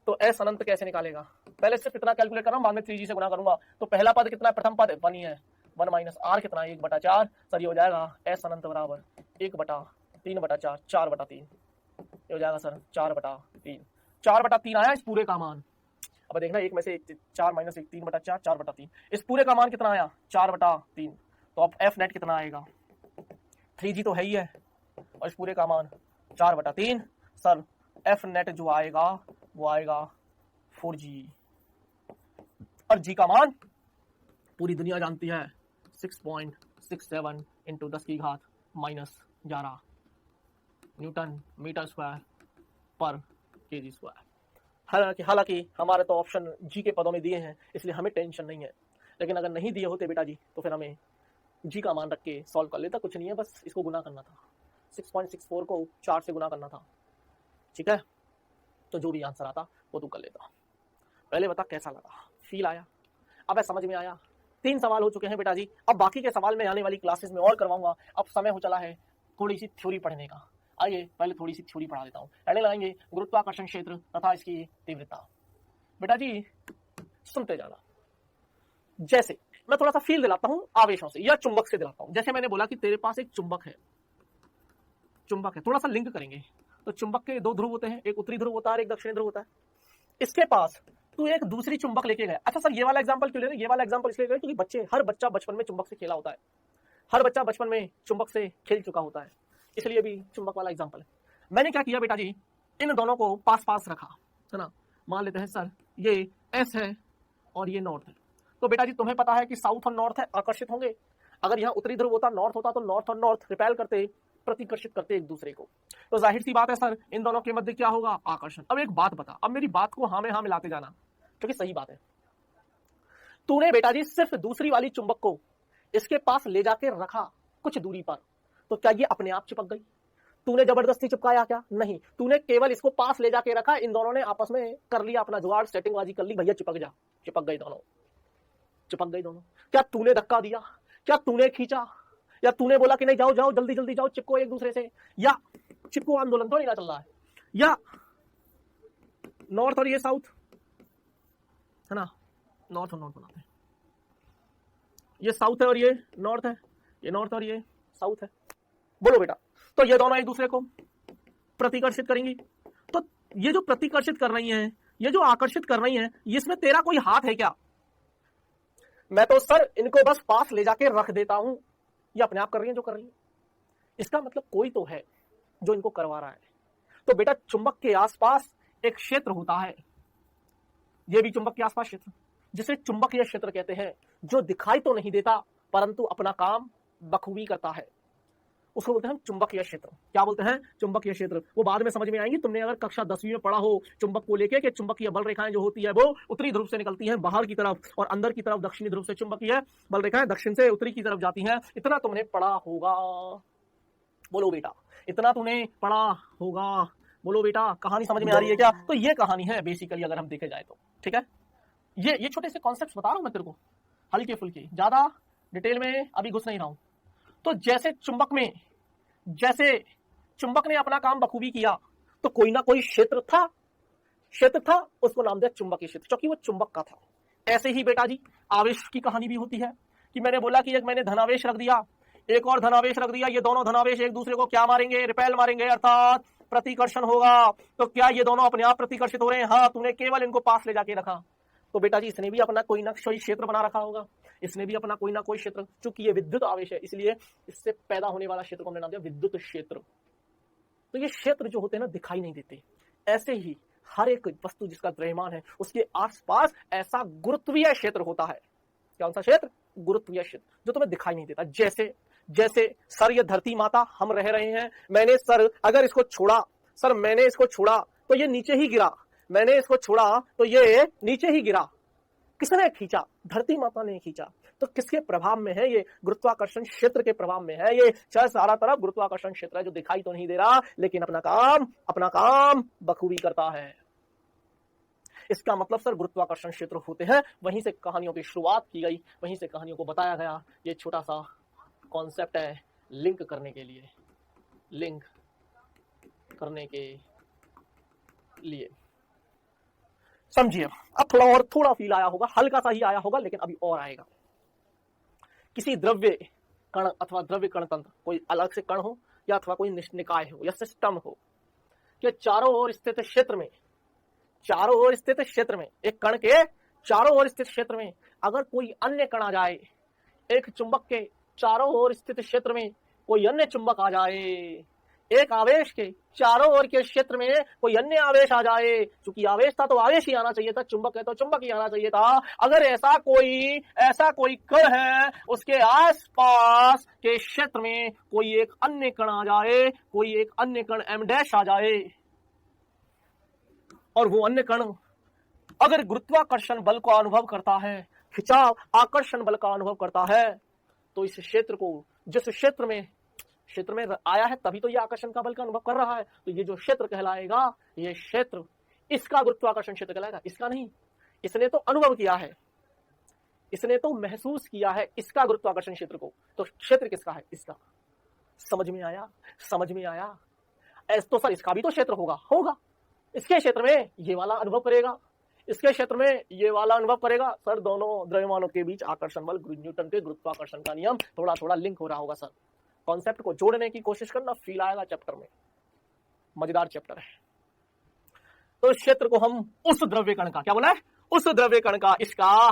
तो S अनंत कैसे निकालेगा, पहले सिर्फ इतना कैलकुलेट कर रहा हूं, बाद में 3G से गुणा करूंगा। तो पहला पद कितना है, प्रथम पद 1 ही है, 1 - R कितना, 1/4। सर ये हो जाएगा S अनंत बराबर 1/3/4, 4/3, ये हो जाएगा सर 4/3। 4/3 आया इस पूरे का मान। अब देखना एक में से 4 - 1 3/4, 4/3, इस पूरे का मान कितना आया 4/3। तो अब F नेट कितना आएगा, 3G तो है ही है, और इस पूरे का मान 4/3। सर F नेट जो आएगा वो आएगा 4G, और G का मान पूरी दुनिया जानती है 6.67 इंटू 10 की घात -11 न्यूटन मीटर स्क्वायर पर केजी स्क्वायर। हालांकि हमारे तो ऑप्शन G के पदों में दिए हैं, इसलिए हमें टेंशन नहीं है। लेकिन अगर नहीं दिए होते बेटा जी तो फिर हमें G का मान रख के सॉल्व कर लेता, कुछ नहीं है, बस इसको गुना करना था, 6.64 को 4 से गुना करना था, ठीक है। तो जो भी आंसर आता वो तू कर लेता। पहले बता कैसा लगा, फील आया, अब समझ में आया। 3 सवाल हो चुके हैं बेटा जी, अब बाकी के सवाल मैं आने वाली क्लासेस में और करवाऊंगा। अब समय हो चला है थोड़ी सी थ्योरी पढ़ने का। आइए पहले थोड़ी सी थ्योरी पढ़ा देता हूँ। पहले लाएंगे गुरुत्वाकर्षण क्षेत्र तथा इसकी तीव्रता। बेटा जी सुनते जाना, जैसे मैं थोड़ा सा फील दिलाता हूँ आवेशों से या चुंबक से दिलाता हूँ। जैसे मैंने बोला कि तेरे पास एक चुंबक है, थोड़ा सा लिंक करेंगे। तो चुंबक के 2 ध्रुव होते हैं, एक उत्तरी ध्रुव होता है और एक दक्षिणी ध्रुव होता है। इसके पास तू एक दूसरी चुंबक लेके गया। अच्छा सर ये वाला एग्जांपल क्यों ले रहे हैं, ये वाला एग्जांपल इसलिए ले रहे हैं क्योंकि हर बच्चा बचपन में चुंबक से खेला होता है, हर बच्चा बचपन में चुंबक से खेल चुका होता है, इसलिए भी चुंबक वाला एग्जांपल है। मैंने क्या किया बेटा जी, इन दोनों को पास पास रखा, है ना। मान लेते हैं सर ये एस है और ये नॉर्थ है। तो बेटा जी तुम्हें पता है कि साउथ और नॉर्थ है, आकर्षित होंगे। अगर यहाँ उत्तरी ध्रुव होता, नॉर्थ होता, तो नॉर्थ और नॉर्थ रिपेल करते, प्रतिकर्षित करते एक दूसरे को। तो जाहिर सी बात है सर इन दोनों के मध्य क्या होगा, आकर्षण। अब एक बात बता, अब मेरी बात को हाँ में हाँ मिलाते जाना, क्योंकि सही बात है। तूने बेटा जी सिर्फ दूसरी वाली चुंबक को इसके पास ले जाके रखा कुछ दूरी पर, तो क्या ये अपने आप चिपक गई? तूने जबरदस्ती चिपकाया क्या? नहीं, तूने केवल इसको पास ले जाके रखा, इन दोनों ने आपस में कर लिया अपना जुगाड़, सेटिंगबाजी कर ली, भैया चिपक जा, चिपक गई दोनों, चिपक गई दोनों। क्या तूने धक्का दिया, क्या तूने खींचा, या तूने बोला कि नहीं जाओ जाओ जल्दी जल्दी जाओ चिपको एक दूसरे से, या चिपको आंदोलन तो नहीं ना चल रहा है, या नॉर्थ और ये साउथ है ना, नॉर्थ और नॉर्थ बनाते हैं, ये साउथ है और ये नॉर्थ है, ये नॉर्थ और ये साउथ है। बोलो बेटा, तो ये दोनों एक दूसरे को प्रतिकर्षित करेंगी। तो ये जो प्रतिकर्षित कर रही हैं, ये जो आकर्षित कर रही हैं, इसमें तेरा कोई हाथ है क्या? मैं तो सर इनको बस पास ले जाके रख देता हूं, ये अपने आप कर रही है जो कर रही है। इसका मतलब कोई तो है जो इनको करवा रहा है। तो बेटा चुंबक के आसपास एक क्षेत्र होता है, ये भी चुंबक के आसपास क्षेत्र, जिसे चुंबकीय क्षेत्र कहते हैं, जो दिखाई तो नहीं देता परंतु अपना काम बखूबी करता है, उसको बोलते हैं चुंबकीय क्षेत्र। क्या बोलते हैं? चुंबकीय क्षेत्र। वो बाद में समझ में आएंगी, तुमने अगर कक्षा 10वीं में पढ़ा हो चुंबक को लेके कि चुंबकीय बल रेखाएं जो होती है वो उत्तरी ध्रुव से निकलती हैं बाहर की तरफ, और अंदर की तरफ दक्षिणी ध्रुव से चुंबकीय बल रेखाएं दक्षिण से उत्तरी की तरफ जाती हैं। इतना तुमने पढ़ा होगा, बोलो बेटा, इतना तुमने पढ़ा होगा, बोलो बेटा। कहानी समझ में आ रही है क्या? तो ये कहानी है बेसिकली, अगर हम देखे जाए तो। ठीक है, ये छोटे से कॉन्सेप्ट्स बता रहा हूं मैं तेरे को, हल्के फुल्के, ज्यादा डिटेल में अभी घुस नहीं रहा हूं। तो जैसे चुंबक ने अपना काम बखूबी किया, तो कोई ना कोई क्षेत्र था, उसको नाम दिया चुंबकीय क्षेत्र, क्योंकि वो चुंबक का था। ऐसे ही बेटा जी आवेश की कहानी भी होती है, कि मैंने बोला कि एक मैंने धनावेश रख दिया, एक और धनावेश रख दिया, ये दोनों धनावेश एक दूसरे को क्या मारेंगे? रिपेल मारेंगे, अर्थात प्रतिकर्षण होगा। तो क्या ये दोनों अपने आप प्रतिकर्षित हो रहे हैं? हाँ, तूने केवल इनको पास ले जाके रखा। तो बेटा जी इसने भी अपना कोई ना कोई क्षेत्र बना रखा होगा, इसने भी अपना कोई ना कोई क्षेत्र, चूंकि ये विद्युत आवेश है इसलिए इससे पैदा होने वाला क्षेत्र को हमने नाम दिया विद्युत क्षेत्र। तो ये क्षेत्र जो होते हैं ना, दिखाई नहीं देते। ऐसे ही हर एक वस्तु जिसका द्रव्यमान है उसके आसपास ऐसा गुरुत्वीय क्षेत्र होता है। कौन सा क्षेत्र? गुरुत्वीय क्षेत्र, जो तुम्हें दिखाई नहीं देता। जैसे सर, ये धरती माता, हम रह रहे हैं, मैंने सर अगर इसको छोड़ा, सर मैंने इसको छोड़ा तो ये नीचे ही गिरा, मैंने इसको छोड़ा तो ये नीचे ही गिरा। किसने खींचा? धरती माता ने खींचा। तो किसके प्रभाव में है ये? गुरुत्वाकर्षण क्षेत्र के प्रभाव में है ये। सारा तरफ गुरुत्वाकर्षण क्षेत्र है, जो दिखाई तो नहीं दे रहा लेकिन अपना काम बखूबी करता है। इसका मतलब सर गुरुत्वाकर्षण क्षेत्र होते हैं। वहीं से कहानियों की शुरुआत की गई, वहीं से कहानियों को बताया गया। ये छोटा सा कॉन्सेप्ट है लिंक करने के लिए। समझिए, अब थोड़ा फील आया होगा, हल्का सा ही आया होगा, लेकिन अभी और आएगा। किसी द्रव्य कण अथवा द्रव्य कण तंत्र, कोई अलग से कण हो या अथवा कोई निकाय हो या सिस्टम हो, कि चारों ओर स्थित क्षेत्र में, एक कण के चारों ओर स्थित क्षेत्र में अगर कोई अन्य कण आ जाए, एक चुंबक के चारों ओर स्थित क्षेत्र में कोई अन्य चुंबक आ जाए, एक आवेश के चारों ओर के क्षेत्र में कोई अन्य आवेश आ जाए, क्योंकि आवेश था तो आवेश ही आना चाहिए था, चुंबक है तो चुंबक ही आना चाहिए था। अगर ऐसा कोई कण है, उसके आसपास के क्षेत्र में कोई एक अन्य कण आ जाए, कोई एक अन्य कण m डैश आ जाए, और वो अन्य कण अगर गुरुत्वाकर्षण बल को अनुभव करता है, खिंचाव आकर्षण बल का अनुभव करता है, तो इस क्षेत्र को, जिस क्षेत्र में आया है तभी तो ये आकर्षण का बल का अनुभव कर रहा है, तो ये जो क्षेत्र कहलाएगा, ये क्षेत्र इसका गुरुत्वाकर्षण क्षेत्र कहलाएगा, इसका नहीं। इसने तो अनुभव किया है, इसने तो महसूस किया है इसका गुरुत्वाकर्षण क्षेत्र को, तो क्षेत्र किसका है? इसका। समझ में आया? ऐसा तो सर इसका भी तो क्षेत्र होगा। इसके क्षेत्र में ये वाला अनुभव करेगा, इसके क्षेत्र में ये वाला अनुभव करेगा। सर दोनों द्रव्यमानों के बीच आकर्षण बल, न्यूटन के गुरुत्वाकर्षण का नियम थोड़ा लिंक हो रहा होगा। सर कॉन्सेप्ट को जोड़ने की कोशिश करना, फील आएगा चैप्टर में, मजेदार चैप्टर है। तो इस क्षेत्र को हम उस द्रव्य कण का, क्या बोला है? उस द्रव्य कण का, इसका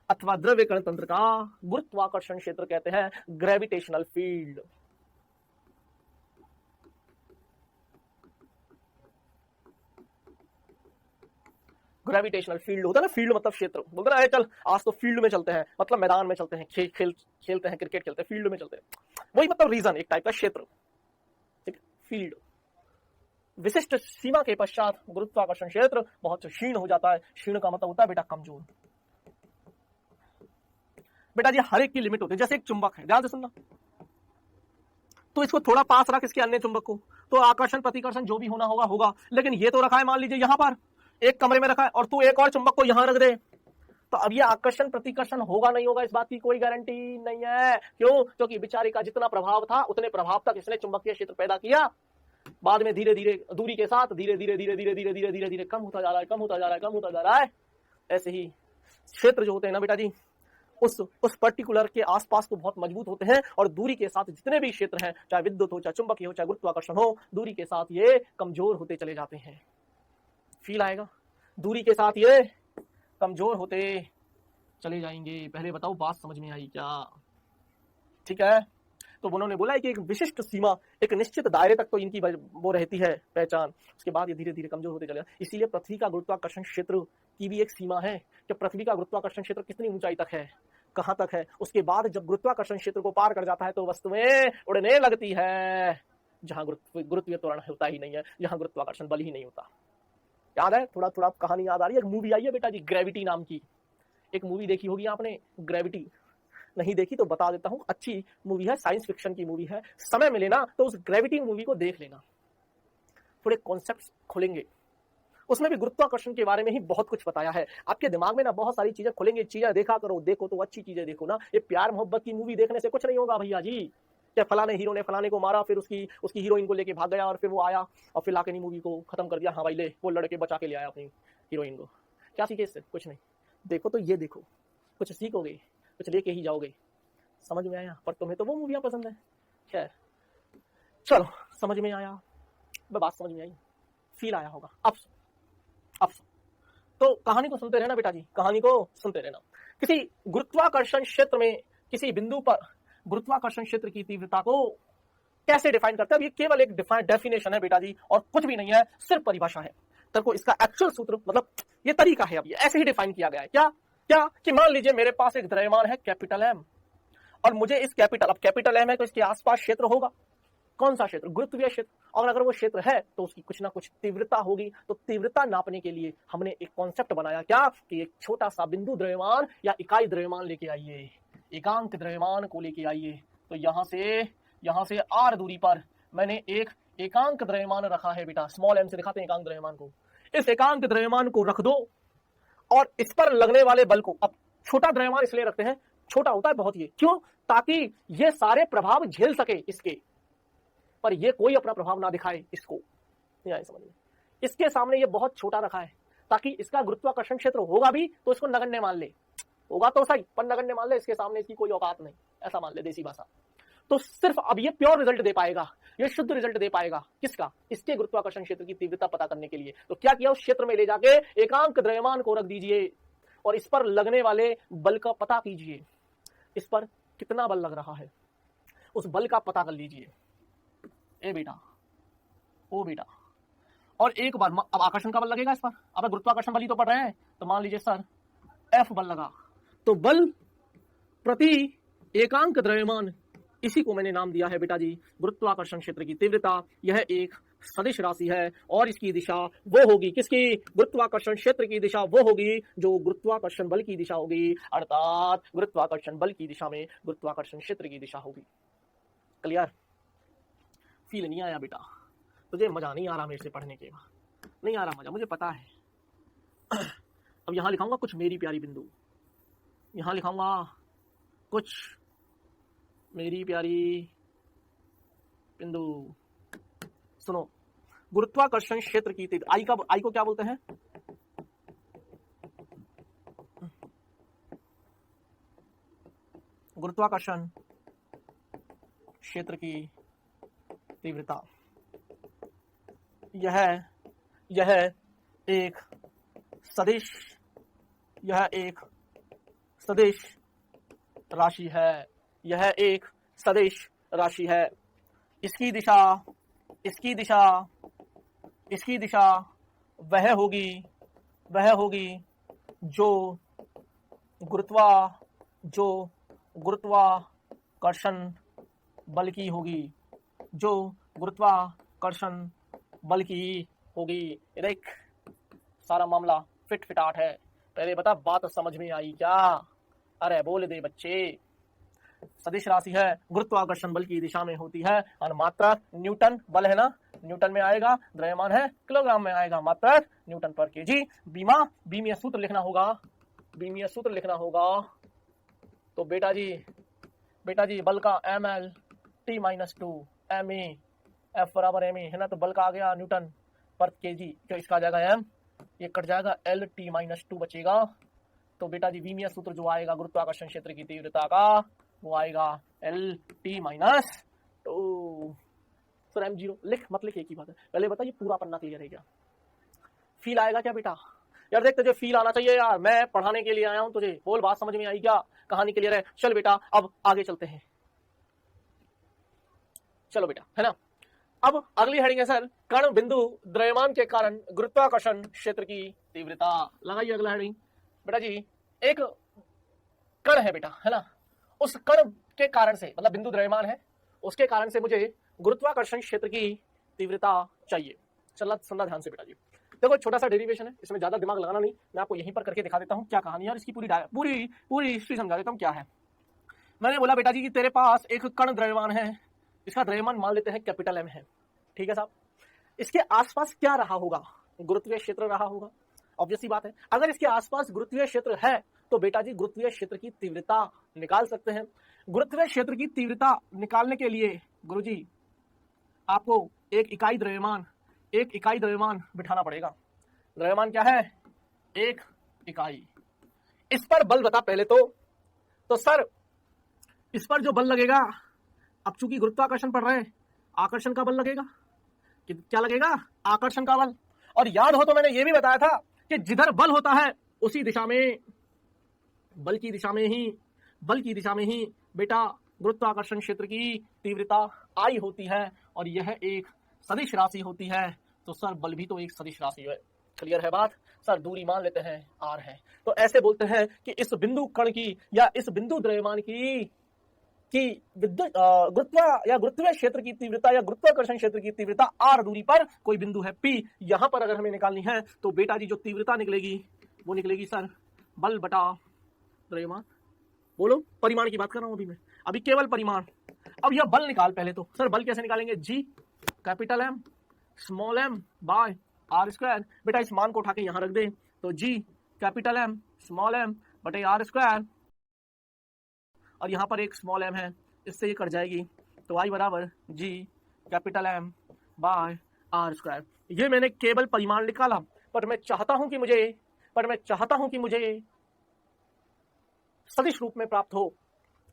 अथवा द्रव्य कण तंत्र का गुरुत्वाकर्षण क्षेत्र कहते हैं, ग्रेविटेशनल फील्ड। ग्रेविटेशनल फील्ड होता है ना, फील्ड मतलब क्षेत्र। बोलते ना चल आज तो फील्ड में चलते हैं, मतलब मैदान में चलते हैं, खेलते हैं, क्रिकेट खेलते हैं, फील्ड में चलते हैं, वही मतलब रीजन, एक टाइप का क्षेत्र। ठीक, फील्ड। विशिष्ट सीमा के पश्चात गुरुत्वाकर्षण क्षेत्र बहुत क्षीण हो जाता है। क्षीण का मतलब होता है बेटा कमजोर। बेटा जी हर एक की लिमिट होती है। जैसे एक चुंबक है, ध्यान से सुनना, तो इसको थोड़ा पास रख इसके अन्य चुंबक को, तो आकर्षण प्रतिकर्षण जो भी होना होगा। लेकिन ये तो रखा है मान लीजिए यहां पर एक कमरे में रखा है, और तू एक और चुंबक को यहां रख दे, तो अब ये आकर्षण प्रतिकर्षण होगा नहीं होगा, इस बात की कोई गारंटी नहीं है। क्यों? क्योंकि बेचारे का जितना प्रभाव था उतने प्रभाव तक इसने चुंबकीय क्षेत्र पैदा किया, बाद में धीरे धीरे दूरी के साथ धीरे धीरे कम होता जा रहा है। ऐसे ही क्षेत्र जो होते हैं ना बेटा जी, उस पर्टिकुलर के आसपास तो बहुत मजबूत होते हैं, और दूरी के साथ जितने भी क्षेत्र हैं, चाहे विद्युत हो, चाहे चुंबकीय हो, चाहे गुरुत्वाकर्षण हो, दूरी के साथ ये कमजोर होते चले जाते हैं। फील आएगा? दूरी के साथ ये कमजोर होते चले जाएंगे। पहले बताओ बात समझ में आई क्या? ठीक है, तो उन्होंने बोला है कि एक विशिष्ट सीमा, एक निश्चित दायरे तक तो इनकी वो रहती है पहचान, उसके बाद ये धीरे धीरे कमजोर होते चले जाते। इसीलिए पृथ्वी का गुरुत्वाकर्षण क्षेत्र की भी एक सीमा है कि पृथ्वी का गुरुत्वाकर्षण क्षेत्र कितनी ऊंचाई तक है, कहां तक है। उसके बाद जब गुरुत्वाकर्षण क्षेत्र को पार कर जाता है तो वस्तुएं उड़ने लगती है, जहां गुरुत्वीय त्वरण होता ही नहीं है, जहां गुरुत्वाकर्षण बल ही नहीं होता। याद है, थोड़ा थोड़ा कहानी याद आ रही है। एक मूवी आई है बेटा जी, ग्रेविटी नाम की, एक मूवी देखी होगी आपने, ग्रेविटी। नहीं देखी तो बता देता हूं, अच्छी मूवी है, साइंस फिक्शन की मूवी है। समय मिले ना तो उस ग्रेविटी मूवी को देख लेना, थोड़े कॉन्सेप्ट्स खुलेंगे। उसमें भी गुरुत्वाकर्षण के बारे में ही बहुत कुछ बताया है। आपके दिमाग में ना बहुत सारी चीजें खुलेंगी, चीजें देखा करो, देखो तो अच्छी चीजें देखो ना। ये प्यार मोहब्बत की मूवी देखने से कुछ नहीं होगा भैया जी, क्या फलाने हीरो ने फलाने को मारा, फिर उसकी हीरोइन को लेके भाग गया, और फिर वो आया और फिर लाके मूवी को खत्म कर दिया। हाँ भाई ले, वो लड़के बचा के ले आया अपनी हीरोइन को। क्या सीखे इससे? कुछ नहीं। देखो तो ये देखो, कुछ सीखोगे, कुछ लेके ही जाओगे। समझ में आया? पर तुम्हें तो वो मूवियां पसंद है। खैर चलो, समझ में आया, बात समझ में आई, फील आया होगा। अब तो कहानी को सुनते रहना बेटा जी, कहानी को सुनते रहना। किसी गुरुत्वाकर्षण क्षेत्र में किसी बिंदु पर गुरुत्वाकर्षण क्षेत्र की तीव्रता को कैसे डिफाइन करते हैं? अब ये केवल एक डेफिनेशन है बेटा जी, और कुछ भी नहीं है, सिर्फ परिभाषा है। तो इसका एक्चुअल सूत्र, मतलब ये तरीका है, अब ये ऐसे ही डिफाइन किया गया है। क्या क्या कि मान लीजिए मेरे पास एक द्रव्यमान है कैपिटल एम, और मुझे इस कैपिटल एम है तो इसके आसपास क्षेत्र होगा। कौन सा क्षेत्र? गुरुत्वीय क्षेत्र। और अगर वो क्षेत्र है तो उसकी कुछ ना कुछ तीव्रता होगी। तो तीव्रता नापने के लिए हमने एक कॉन्सेप्ट बनाया, क्या कि एक छोटा सा बिंदु द्रव्यमान या इकाई द्रव्यमान लेके आइए, एकांक द्रव्यमान को लेके आइए। तो यहां से आर दूरी पर मैंने एक एकांक द्रव्यमान रखा है बेटा, स्मॉल एम से दिखाते हैं एकांक द्रव्यमान को। इस एकांक द्रव्यमान को रख दो और इस पर लगने वाले बल को, अब छोटा द्रव्यमान इसलिए रखते हैं, छोटा होता है बहुत, ये क्यों? ताकि ये सारे प्रभाव झेल सके इसके, पर ये कोई अपना प्रभाव ना दिखाए। इसको नहीं आए समझ में? इसके सामने ये बहुत छोटा रखा है ताकि इसका गुरुत्वाकर्षण क्षेत्र होगा भी तो इसको नगण्य मान ले, होगा तो सही पर नगण्य मान ले, इसके सामने इसकी कोई औकात नहीं, ऐसा मान ले देसी भाषा। तो सिर्फ अब ये प्योर रिजल्ट दे पाएगा, ये शुद्ध रिजल्ट दे पाएगा किसका? इसके गुरुत्वाकर्षण क्षेत्र की तीव्रता पता करने के लिए। तो क्या किया, उस क्षेत्र में ले जाके एकांक द्रव्यमान को रख दीजिए और इस पर लगने वाले बल का पता कीजिए। इस पर कितना बल लग रहा है, उस बल का पता कर लीजिए। ए बेटा, ओ बेटा, और एक बार अब आकर्षण का बल लगेगा इस पर। अब गुरुत्वाकर्षण बल ही तो पढ़ रहे हैं, तो मान लीजिए सर एफ बल लगा, तो बल प्रति एकांक द्रव्यमान, इसी को मैंने नाम दिया है बेटा जी गुरुत्वाकर्षण क्षेत्र की तीव्रता। यह एक सदिश राशि है और इसकी दिशा वो होगी, किसकी? गुरुत्वाकर्षण क्षेत्र की दिशा वो होगी जो गुरुत्वाकर्षण बल की दिशा होगी, अर्थात गुरुत्वाकर्षण बल की दिशा में गुरुत्वाकर्षण क्षेत्र की दिशा होगी। क्लियर? फील नहीं आया बेटा? तुझे मजा नहीं आ रहा मेरे से पढ़ने के बाद? नहीं आ रहा मजा, मुझे पता है। अब यहां लिखाऊंगा कुछ मेरी प्यारी बिंदु, यहां लिखाऊंगा कुछ मेरी प्यारी बिंदु। सुनो, गुरुत्वाकर्षण क्षेत्र की तीव्रता, आई को क्या बोलते हैं? गुरुत्वाकर्षण क्षेत्र की तीव्रता। यह एक सदिश राशि है, यह एक सदिश राशि है। इसकी दिशा वह होगी जो गुरुत्वाकर्षण बल की होगी, जो गुरुत्वाकर्षण बल की होगी। देख, सारा मामला फिटाट है। पहले बता, बात समझ में आई क्या? अरे बोल दे बच्चे। सदिश राशि है, गुरुत्वाकर्षण बल की दिशा में होती है, और मात्रक न्यूटन बल है ना, न्यूटन में आएगा, द्रव्यमान है किलोग्राम में आएगा, मात्रक न्यूटन पर केजी। बीमीय सूत्र लिखना होगा। तो बेटा जी बल का ml T-2 me, F बराबर me है ना, तो बल का आ गया न्यूटन पर केजी, जो इसका आ जाएगा m, ये कट जाएगा L T-2 बचेगा। तो बेटा जी बीमीय सूत्र जो आएगा गुरुत्वाकर्षण क्षेत्र की तीव्रता का, वो आएगा L T-2। सर m0 लिख मत लिख, एक ही बात है। पहले बता, ये पूरा पन्ना क्लियर है क्या? फील आएगा क्या बेटा? यार देख, तुझे फील आना चाहिए यार, मैं पढ़ाने के लिए आया हूं तुझे। बोल, बात समझ में आई क्या? कहानी क्लियर है? चल बेटा अब आगे चलते हैं। चलो बेटा, है ना। अब अगली हेडिंग है सर, कण बिंदु द्रव्यमान के कारण गुरुत्वाकर्षण क्षेत्र की तीव्रता। लगाइए अगला हेडिंग बेटा जी। एक कण है बेटा, है ना, उस कण के कारण से, मतलब बिंदु द्रव्यमान है, उसके कारण से मुझे गुरुत्वाकर्षण क्षेत्र की तीव्रता चाहिए। चलना सुनना ध्यान से बेटा जी। देखो छोटा सा डेरिवेशन है, इसमें ज्यादा दिमाग लगाना नहीं, मैं आपको यहीं पर करके दिखा देता हूँ क्या कहानी है और इसकी पूरी पूरी पूरी हिस्ट्री समझा देता हूँ क्या है। मैंने बोला बेटा जी कि तेरे पास एक कण द्रव्यमान है, इसका द्रव्यमान मान लेते हैं कैपिटल एम है, ठीक है साहब। इसके आसपास क्या रहा होगा? गुरुत्वीय क्षेत्र रहा होगा, ऑब्वियस सी बात है। अगर इसके आसपास गुरुत्वीय क्षेत्र है तो बेटा जी गुरुत्वीय क्षेत्र की तीव्रता निकाल सकते हैं। गुरुत्वीय क्षेत्र की तीव्रता निकालने के लिए गुरुजी आपको एक इकाई द्रव्यमान बिठाना पड़ेगा। द्रव्यमान क्या है? एक इकाई। इस पर बल बता पहले तो सर इस पर जो बल लगेगा, अब चूंकि गुरुत्वाकर्षण पढ़ रहे हैं, आकर्षण का बल लगेगा। क्या लगेगा? आकर्षण का बल। और याद हो तो मैंने ये भी बताया था कि जिधर बल होता है उसी दिशा में, बल की दिशा में ही बेटा गुरुत्वाकर्षण क्षेत्र की तीव्रता आई होती है, और यह एक सदिश राशि होती है। तो सर बल भी तो एक सदिश राशि है। क्लियर है बात? सर दूरी मान लेते हैं आर है। तो ऐसे बोलते हैं कि इस बिंदु कण की या इस बिंदु द्रव्यमान की गुरुत्वीय क्षेत्र की तीव्रता या गुरुत्वाकर्षण क्षेत्र की तीव्रता आर दूरी पर कोई बिंदु है पी, यहां पर अगर हमें निकालनी है तो बेटा जी जो तीव्रता निकलेगी वो निकलेगी सर बल बटा द्रव्यमान। बोलो, परिमाण की बात कर रहा हूं अभी केवल परिमाण। अब यह बल निकाल पहले तो। सर बल कैसे निकालेंगे? G capital M small m by are square. बेटा इस मान को उठा के यहां रख दे, तो जी कैपिटल एम स्मॉल एम बटे आर स्क्वायर, और यहां पर एक स्मॉल एम है, इससे ये कट जाएगी, तो आई बराबर G capital M by are square. ये मैंने केवल परिमाण निकाला, पर मैं चाहता हूं कि मुझे सदिश रूप में प्राप्त हो।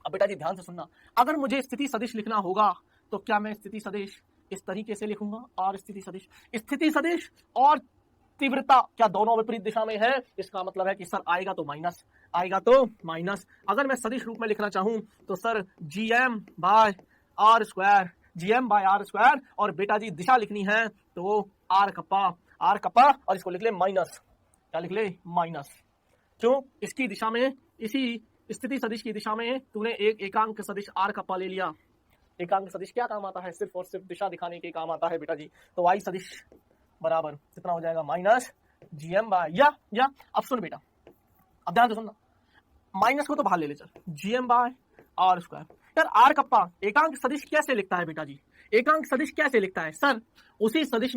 अब बेटा जी ध्यान से सुनना, अगर मुझे स्थिति सदिश लिखना होगा तो क्या मैं स्थिति सदिश इस तरीके से लिखूंगा? और स्थिति सदिश और तीव्रता क्या दोनों विपरीत दिशा में है? इसका मतलब है कि सर आएगा तो माइनस। अगर मैं सदिश रूप में लिखना चाहूं तो sir GM by are square, और बेटा जी दिशा लिखनी है तो आर कप्पा और इसको लिख ले माइनस। क्या लिख ले? माइनस। क्यों? इसकी दिशा में, इसी स्थिति सदिश की दिशा में तूने एक एकांक सदिश आर कप्पा ले लिया। एकांक सदिश क्या काम आता है? सिर्फ और सिर्फ दिशा दिखाने के काम आता है बेटा जी। तो वाई सदिश बराबर कितना हो जाएगा? माइनस जीएम बाय या अब सुन बेटा, अब ध्यान से सुनना, माइनस को तो बाहर ले ले चल, जीएम बाय आर स्क्वायर। यार आर कप्पा एकांक सदिश कैसे लिखता है बेटा जी? एकांक सदिश कैसे लिखता है? सर उसी सदिश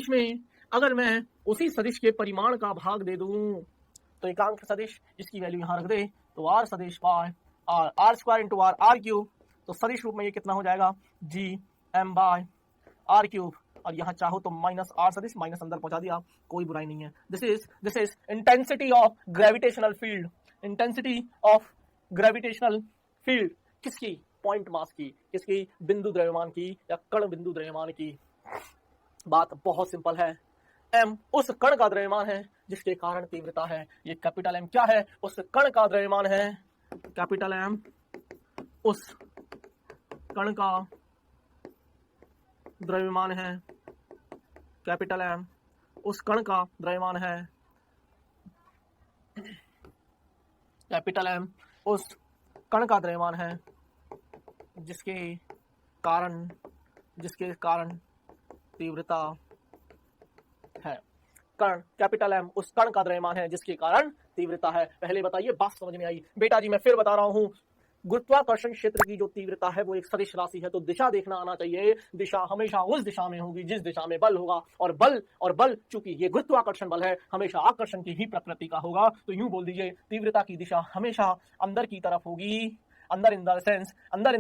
में अगर मैं उसी सदिश के परिमाण का भाग दे दूं तो एकांक सदिश, इसकी वैल्यू यहां रख दे, तो आर सदिश by are square into R cube, तो सदिश रूप में ये कितना हो जाएगा? G M by R cube, और यहां चाहो तो माइनस आर सदिश, माइनस अंदर पहुंचा दिया, कोई बुराई नहीं है। This is intensity of gravitational field. किसकी? पॉइंट मास की। किसकी? बिंदु द्रव्यमान की या कण बिंदु द्रव्यमान की। बात बहुत सिंपल है। एम उस कण का द्रव्यमान है जिसके कारण तीव्रता है। ये कैपिटल एम क्या है? उस कण का द्रव्यमान है। कैपिटल एम उस कण का द्रव्यमान है। कैपिटल एम उस कण का द्रव्यमान है। कैपिटल एम उस कण का द्रव्यमान है जिसके कारण तीव्रता है। कण कैपिटल एम उस कण का द्रव्यमान है जिसके कारण तीव्रता है। पहले बताइए, बात समझ में आई? बेटा जी मैं फिर बता रहा हूं, गुरुत्वाकर्षण क्षेत्र की जो तीव्रता है वो एक सदिश राशि है, तो दिशा देखना आना चाहिए। दिशा हमेशा उस दिशा में होगी जिस दिशा में बल होगा, और बल चूंकि ये गुरुत्वाकर्षण बल है हमेशा आकर्षण की ही प्रकृति का होगा। तो यूं बोल दीजिए, तीव्रता की दिशा हमेशा अंदर की तरफ होगी, अंदर इन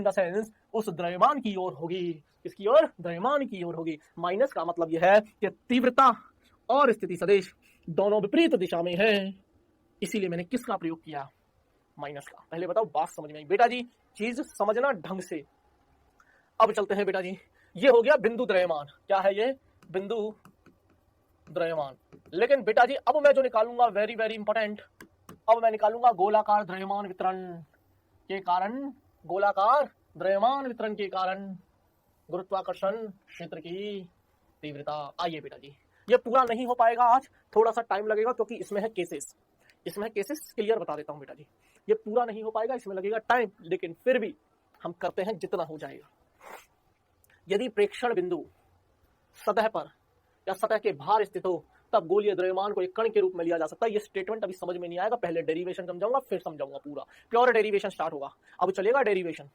द सेंस उस द्रव्यमान की ओर होगी। किसकी ओर? द्रव्यमान की ओर होगी। माइनस का मतलब यह है कि तीव्रता और स्थिति सदिश दोनों विपरीत दिशा में है, इसीलिए मैंने किसका प्रयोग किया? माइनस का। पहले बताओ बात समझ में आई? बेटा जी चीज समझना ढंग से। अब चलते हैं बेटा जी, ये हो गया बिंदु द्रव्यमान। क्या है ये? बिंदु द्रव्यमान। लेकिन बेटा जी अब मैं जो निकालूंगा, वेरी वेरी इंपॉर्टेंट, अब मैं निकालूंगा गोलाकार द्रव्यमान वितरण के कारण गुरुत्वाकर्षण क्षेत्र की तीव्रता। आइए बेटा जी, ये पूरा नहीं हो पाएगा आज, थोड़ा सा टाइम लगेगा क्योंकि इसमें है केसेस, इसमें है केसेस, क्लियर बता देता हूं बेटा जी। ये पूरा नहीं हो पाएगा, इसमें लगेगा टाइम, लेकिन फिर भी हम करते हैं जितना हो जाएगा। यदि प्रेक्षण बिंदु सतह पर या सतह के बाहर स्थित हो तब गोलीय द्रव्यमान को एक कण के रूप में लिया जा सकता है। ये स्टेटमेंट अभी समझ में नहीं आएगा, पहले डेरिवेशन समझाऊंगा फिर समझाऊंगा पूरा। प्योर डेरिवेशन स्टार्ट होगा, अब चलेगा डेरिवेशन,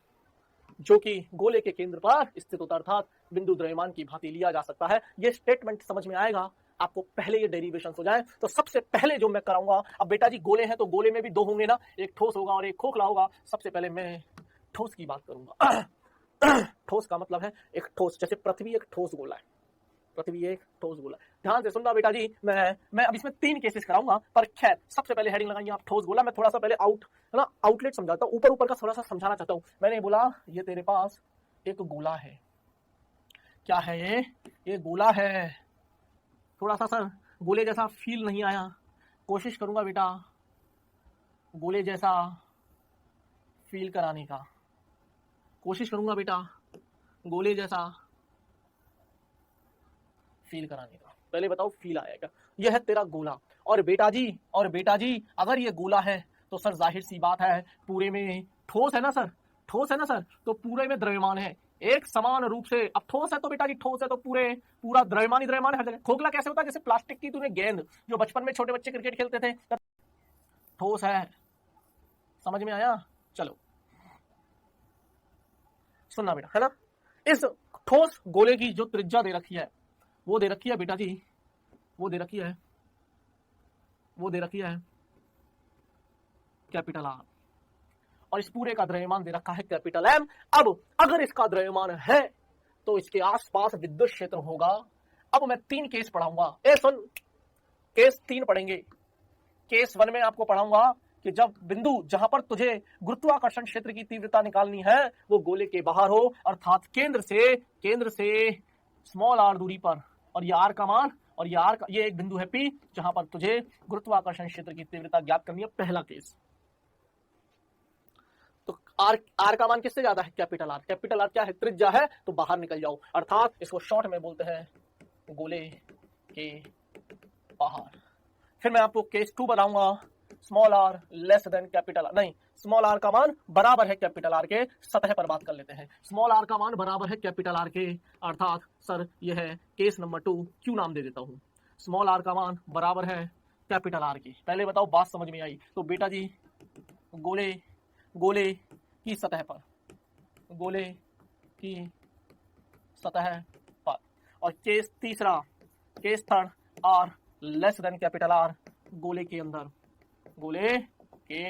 जो कि गोले के केंद्र पर स्थित होता अर्थात बिंदु द्रव्यमान की भांति लिया जा सकता है। ये स्टेटमेंट समझ में आएगा आपको, पहले ये डेरिवेशन हो जाए। तो सबसे पहले जो मैं कराऊंगा, अब बेटा जी गोले हैं तो गोले में भी दो होंगे ना, एक ठोस होगा और एक खोखला होगा। सबसे पहले मैं ठोस की बात करूंगा। ठोस का मतलब है एक ठोस, जैसे पृथ्वी एक ठोस गोला है, पृथ्वी एक ठोस गोला। ध्यान से सुनना बेटा जी, मैं अब इसमें 3 केसेस कराऊंगा, पर खैर सबसे पहले हेडिंग लगाइए आप ठोस गोला। मैं थोड़ा सा पहले आउटलेट समझाता हूँ, ऊपर ऊपर का थोड़ा सा समझाना चाहता हूँ। मैंने बोला ये तेरे पास एक गोला है, क्या है ये गोला है। थोड़ा सा सर गोले जैसा फील नहीं आया, कोशिश करूंगा बेटा गोले जैसा फील कराने का, कोशिश करूंगा बेटा गोले जैसा फील कराने का। पहले बताओ फील आया क्या? यह है तेरा गोला। और बेटा जी अगर ये गोला है तो सर जाहिर सी बात है पूरे में ठोस है ना सर, ठोस है ना सर, तो पूरे में द्रव्यमान है एक समान रूप से। अब ठोस है तो बेटा जी ठोस है तो पूरा द्रव्यमान ही द्रव्यमान है हर जगह। खोखला कैसे होता है? जैसे प्लास्टिक की तूने गेंद, जो बचपन में छोटे बच्चे क्रिकेट खेलते थे, ठोस है। समझ में आया? चलो सुनना बेटा, है ना। इस ठोस गोले की जो त्रिज्या दे रखी है वो दे रखी है बेटा जी, वो दे रखी है कैपिटल आर, और इस पूरे का द्रव्यमान दे रखा है कैपिटल एम। अब अगर इसका द्रव्यमान है तो इसके आसपास विद्युत क्षेत्र होगा। अब मैं 3 केस पढ़ाऊंगा, सुन, केस 3 पढ़ेंगे। केस 1 में आपको पढ़ाऊंगा कि जब बिंदु जहां पर तुझे गुरुत्वाकर्षण क्षेत्र की तीव्रता निकालनी है वो गोले के बाहर हो, अर्थात केंद्र से स्मॉल आर दूरी पर, और ये आर का मान, और ये आर का ये एक बिंदु है पी जहां पर तुझे गुरुत्वाकर्षण क्षेत्र की तीव्रता ज्ञात करनी है। पहला केस। तो आर का मान किससे ज्यादा है? Capital R. कैपिटल आर क्या है? त्रिज्या है, तो बाहर निकल जाओ, अर्थात इसको शॉर्ट में बोलते हैं गोले के बाहर। फिर मैं आपको केस 2 बताऊंगा, small are less than capital R, नहीं, स्मॉल आर का मान बराबर है कैपिटल आर के। सतह पर बात कर लेते हैं। स्मॉल आर का मान बराबर है कैपिटल आर के, अर्थात सर यह है केस नंबर 2, क्यों नाम दे देता हूं। स्मॉल आर का मान बराबर है कैपिटल आर की। पहले बताओ बात समझ में आई? तो बेटा जी गोले की सतह पर, गोले की सतह पर, और case 3, case 3 R less than capital R, गोले के अंदर, गोले के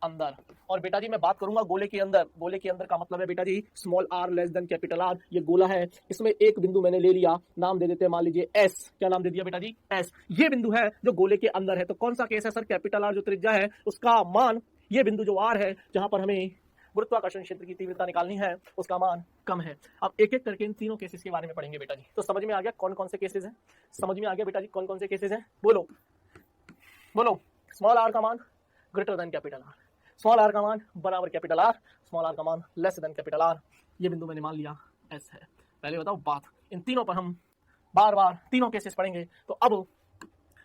अंदर। और बेटा जी मैं बात करूंगा गोले के अंदर। गोले के अंदर का मतलब है बेटा जी small are less than capital R. ये गोला है, इसमें एक बिंदु मैंने ले लिया, नाम दे देते हैं मान लीजिए एस। क्या नाम दे दिया बेटा जी? एस। ये बिंदु है जो गोले के अंदर है। तो कौन सा केस है सर? कैपिटल आर जो त्रिज्या है उसका मान, ये बिंदु जो आर है जहां पर हमें गुरुत्वाकर्षण क्षेत्र की तीव्रता निकालनी है उसका मान कम है। अब एक एक करके इन तीनों केसेस के बारे में पढ़ेंगे बेटा जी। तो समझ में आ गया कौन कौन से केसेस हैं? समझ में आ गया बेटा जी कौन कौन से केसेस हैं? बोलो बोलो। स्मॉल आर का मान greater than capital R, small R का मान बराबर कैपिटल आर, स्मॉल आर का मान लेस देन कैपिटल आर। ये बिंदु मैंने मान लिया एस है। पहले बताओ बात, इन तीनों पर हम बार बार तीनों केसेस पढ़ेंगे। तो अब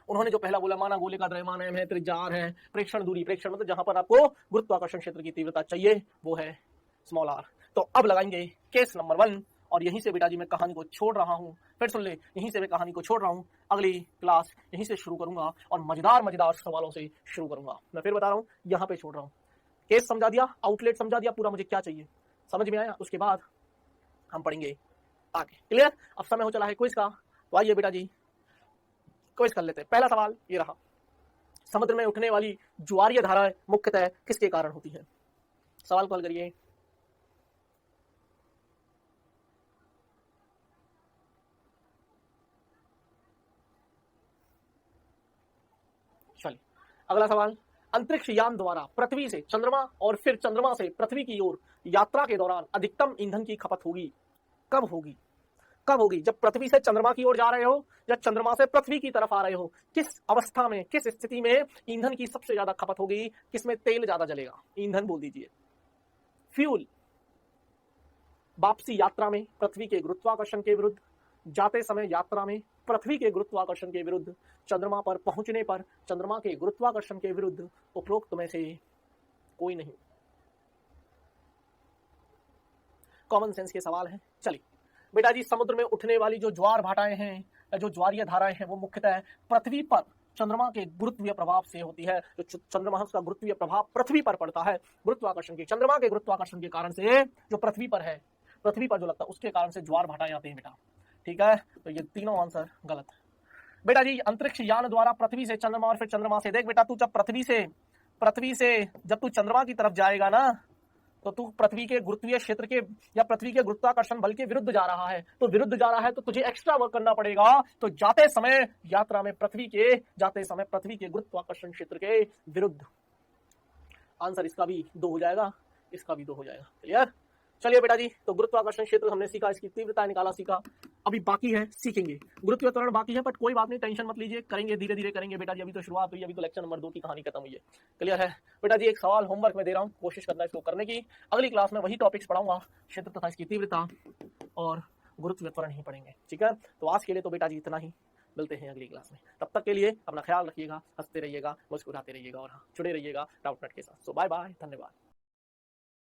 उन्होंने जो पहला बोला, माना गोले का द्रव्यमान एम है, त्रिज्या आर है, प्रेक्षण दूरी, प्रेक्षण मतलब जहां पर आपको गुरुत्वाकर्षण क्षेत्र की तीव्रता चाहिए वो है स्मॉल आर। तो अब लगाएंगे केस नंबर 1, और यहीं से बेटा जी मैं कहानी को छोड़ रहा हूं। फिर सुन ले, यहीं से मैं कहानी को छोड़ रहा हूं, अगली क्लास यहीं से शुरू करूंगा और मजेदार सवालों से शुरू करूंगा। मैं फिर बता रहा हूं, यहां पे छोड़ रहा हूं। केस समझा दिया, आउटलेट समझा दिया, पूरा मुझे क्या चाहिए समझ में आया। उसके बाद हम पढ़ेंगे आगे। क्लियर? अब समय हो चला है क्विज का, तो आइए बेटा जी क्विज कर लेते हैं। पहला सवाल ये रहा, समुद्र में उठने वाली ज्वारीय धाराएं मुख्यतः किसके कारण होती है? सवाल को हल करिए। चलिए अगला सवाल, अंतरिक्ष यान द्वारा पृथ्वी से चंद्रमा और फिर चंद्रमा से पृथ्वी की ओर यात्रा के दौरान अधिकतम ईंधन की खपत होगी कब होगी? कब होगी? जब पृथ्वी से चंद्रमा की ओर जा रहे हो या चंद्रमा से पृथ्वी की तरफ आ रहे हो, किस अवस्था में, किस स्थिति में ईंधन की सबसे ज्यादा खपत होगी? किसमें तेल ज्यादा जलेगा? ईंधन बोल दीजिए, फ्यूल, वापसी यात्रा में पृथ्वी के गुरुत्वाकर्षण के विरुद्ध, जाते समय यात्रा में पृथ्वी के गुरुत्वाकर्षण के विरुद्ध, चंद्रमा पर पहुंचने पर चंद्रमा के गुरुत्वाकर्षण के विरुद्ध, उपरोक्त में से कोई नहीं। कॉमन सेंस के सवाल हैं। चलिए बेटा जी, समुद्र में उठने वाली जो ज्वार भाटाएं हैं, जो ज्वारीय धाराएं हैं, वो मुख्यतः पृथ्वी पर चंद्रमा के गुरुत्वीय प्रभाव से होती है। जो चंद्रमा का गुरुत्वीय प्रभाव पृथ्वी पर पड़ता है, गुरुत्वाकर्षण के, चंद्रमा के गुरुत्वाकर्षण के कारण से जो पृथ्वी पर है, पृथ्वी पर जो लगता है उसके कारण से ज्वार भाटाएं आती हैं बेटा। ठीक है, तो ये तीनों आंसर गलत है बेटा जी। अंतरिक्ष यान द्वारा पृथ्वी से चंद्रमा और फिर चंद्रमा से, देख बेटा, तू जब पृथ्वी से जब तू चंद्रमा की तरफ जाएगा ना, तो तू पृथ्वी के गुरुत्वीय क्षेत्र के या पृथ्वी के गुरुत्वाकर्षण बल के विरुद्ध जा रहा है, तो विरुद्ध जा रहा है तो तुझे एक्स्ट्रा वर्क करना पड़ेगा। तो जाते समय यात्रा में पृथ्वी के गुरुत्वाकर्षण क्षेत्र के विरुद्ध। आंसर इसका भी 2 हो जाएगा, इसका भी 2 हो जाएगा। क्लियर? चलिए बेटा जी, तो गुरुत्वाकर्षण क्षेत्र हमने सीखा, इसकी तीव्रता निकाला सीखा। अभी बाकी है, सीखेंगे गुरुत्वीय त्वरण बाकी है, बट कोई बात नहीं, टेंशन मत लीजिए, करेंगे, धीरे धीरे करेंगे बेटा जी। अभी तो शुरुआत हुई, अभी तो लेक्चर नंबर 2 की कहानी खत्म हुई है। क्लियर है बेटा जी? एक सवाल होमवर्क में दे रहा हूँ, कोशिश करना इसको करने की। अगली क्लास में वही टॉपिक्स पढ़ाऊंगा, क्षेत्र तथा इसकी तीव्रता और गुरुत्वीय त्वरण ही पढ़ेंगे। ठीक है, तो आज के लिए तो बेटा जी इतना ही, मिलते हैं अगली क्लास में। तब तक के लिए अपना ख्याल रखिएगा, हंसते रहिएगा, मुस्कुराते रहिएगा और जुड़े रहिएगा डाउटनेट के साथ। सो बाय बाय, धन्यवाद।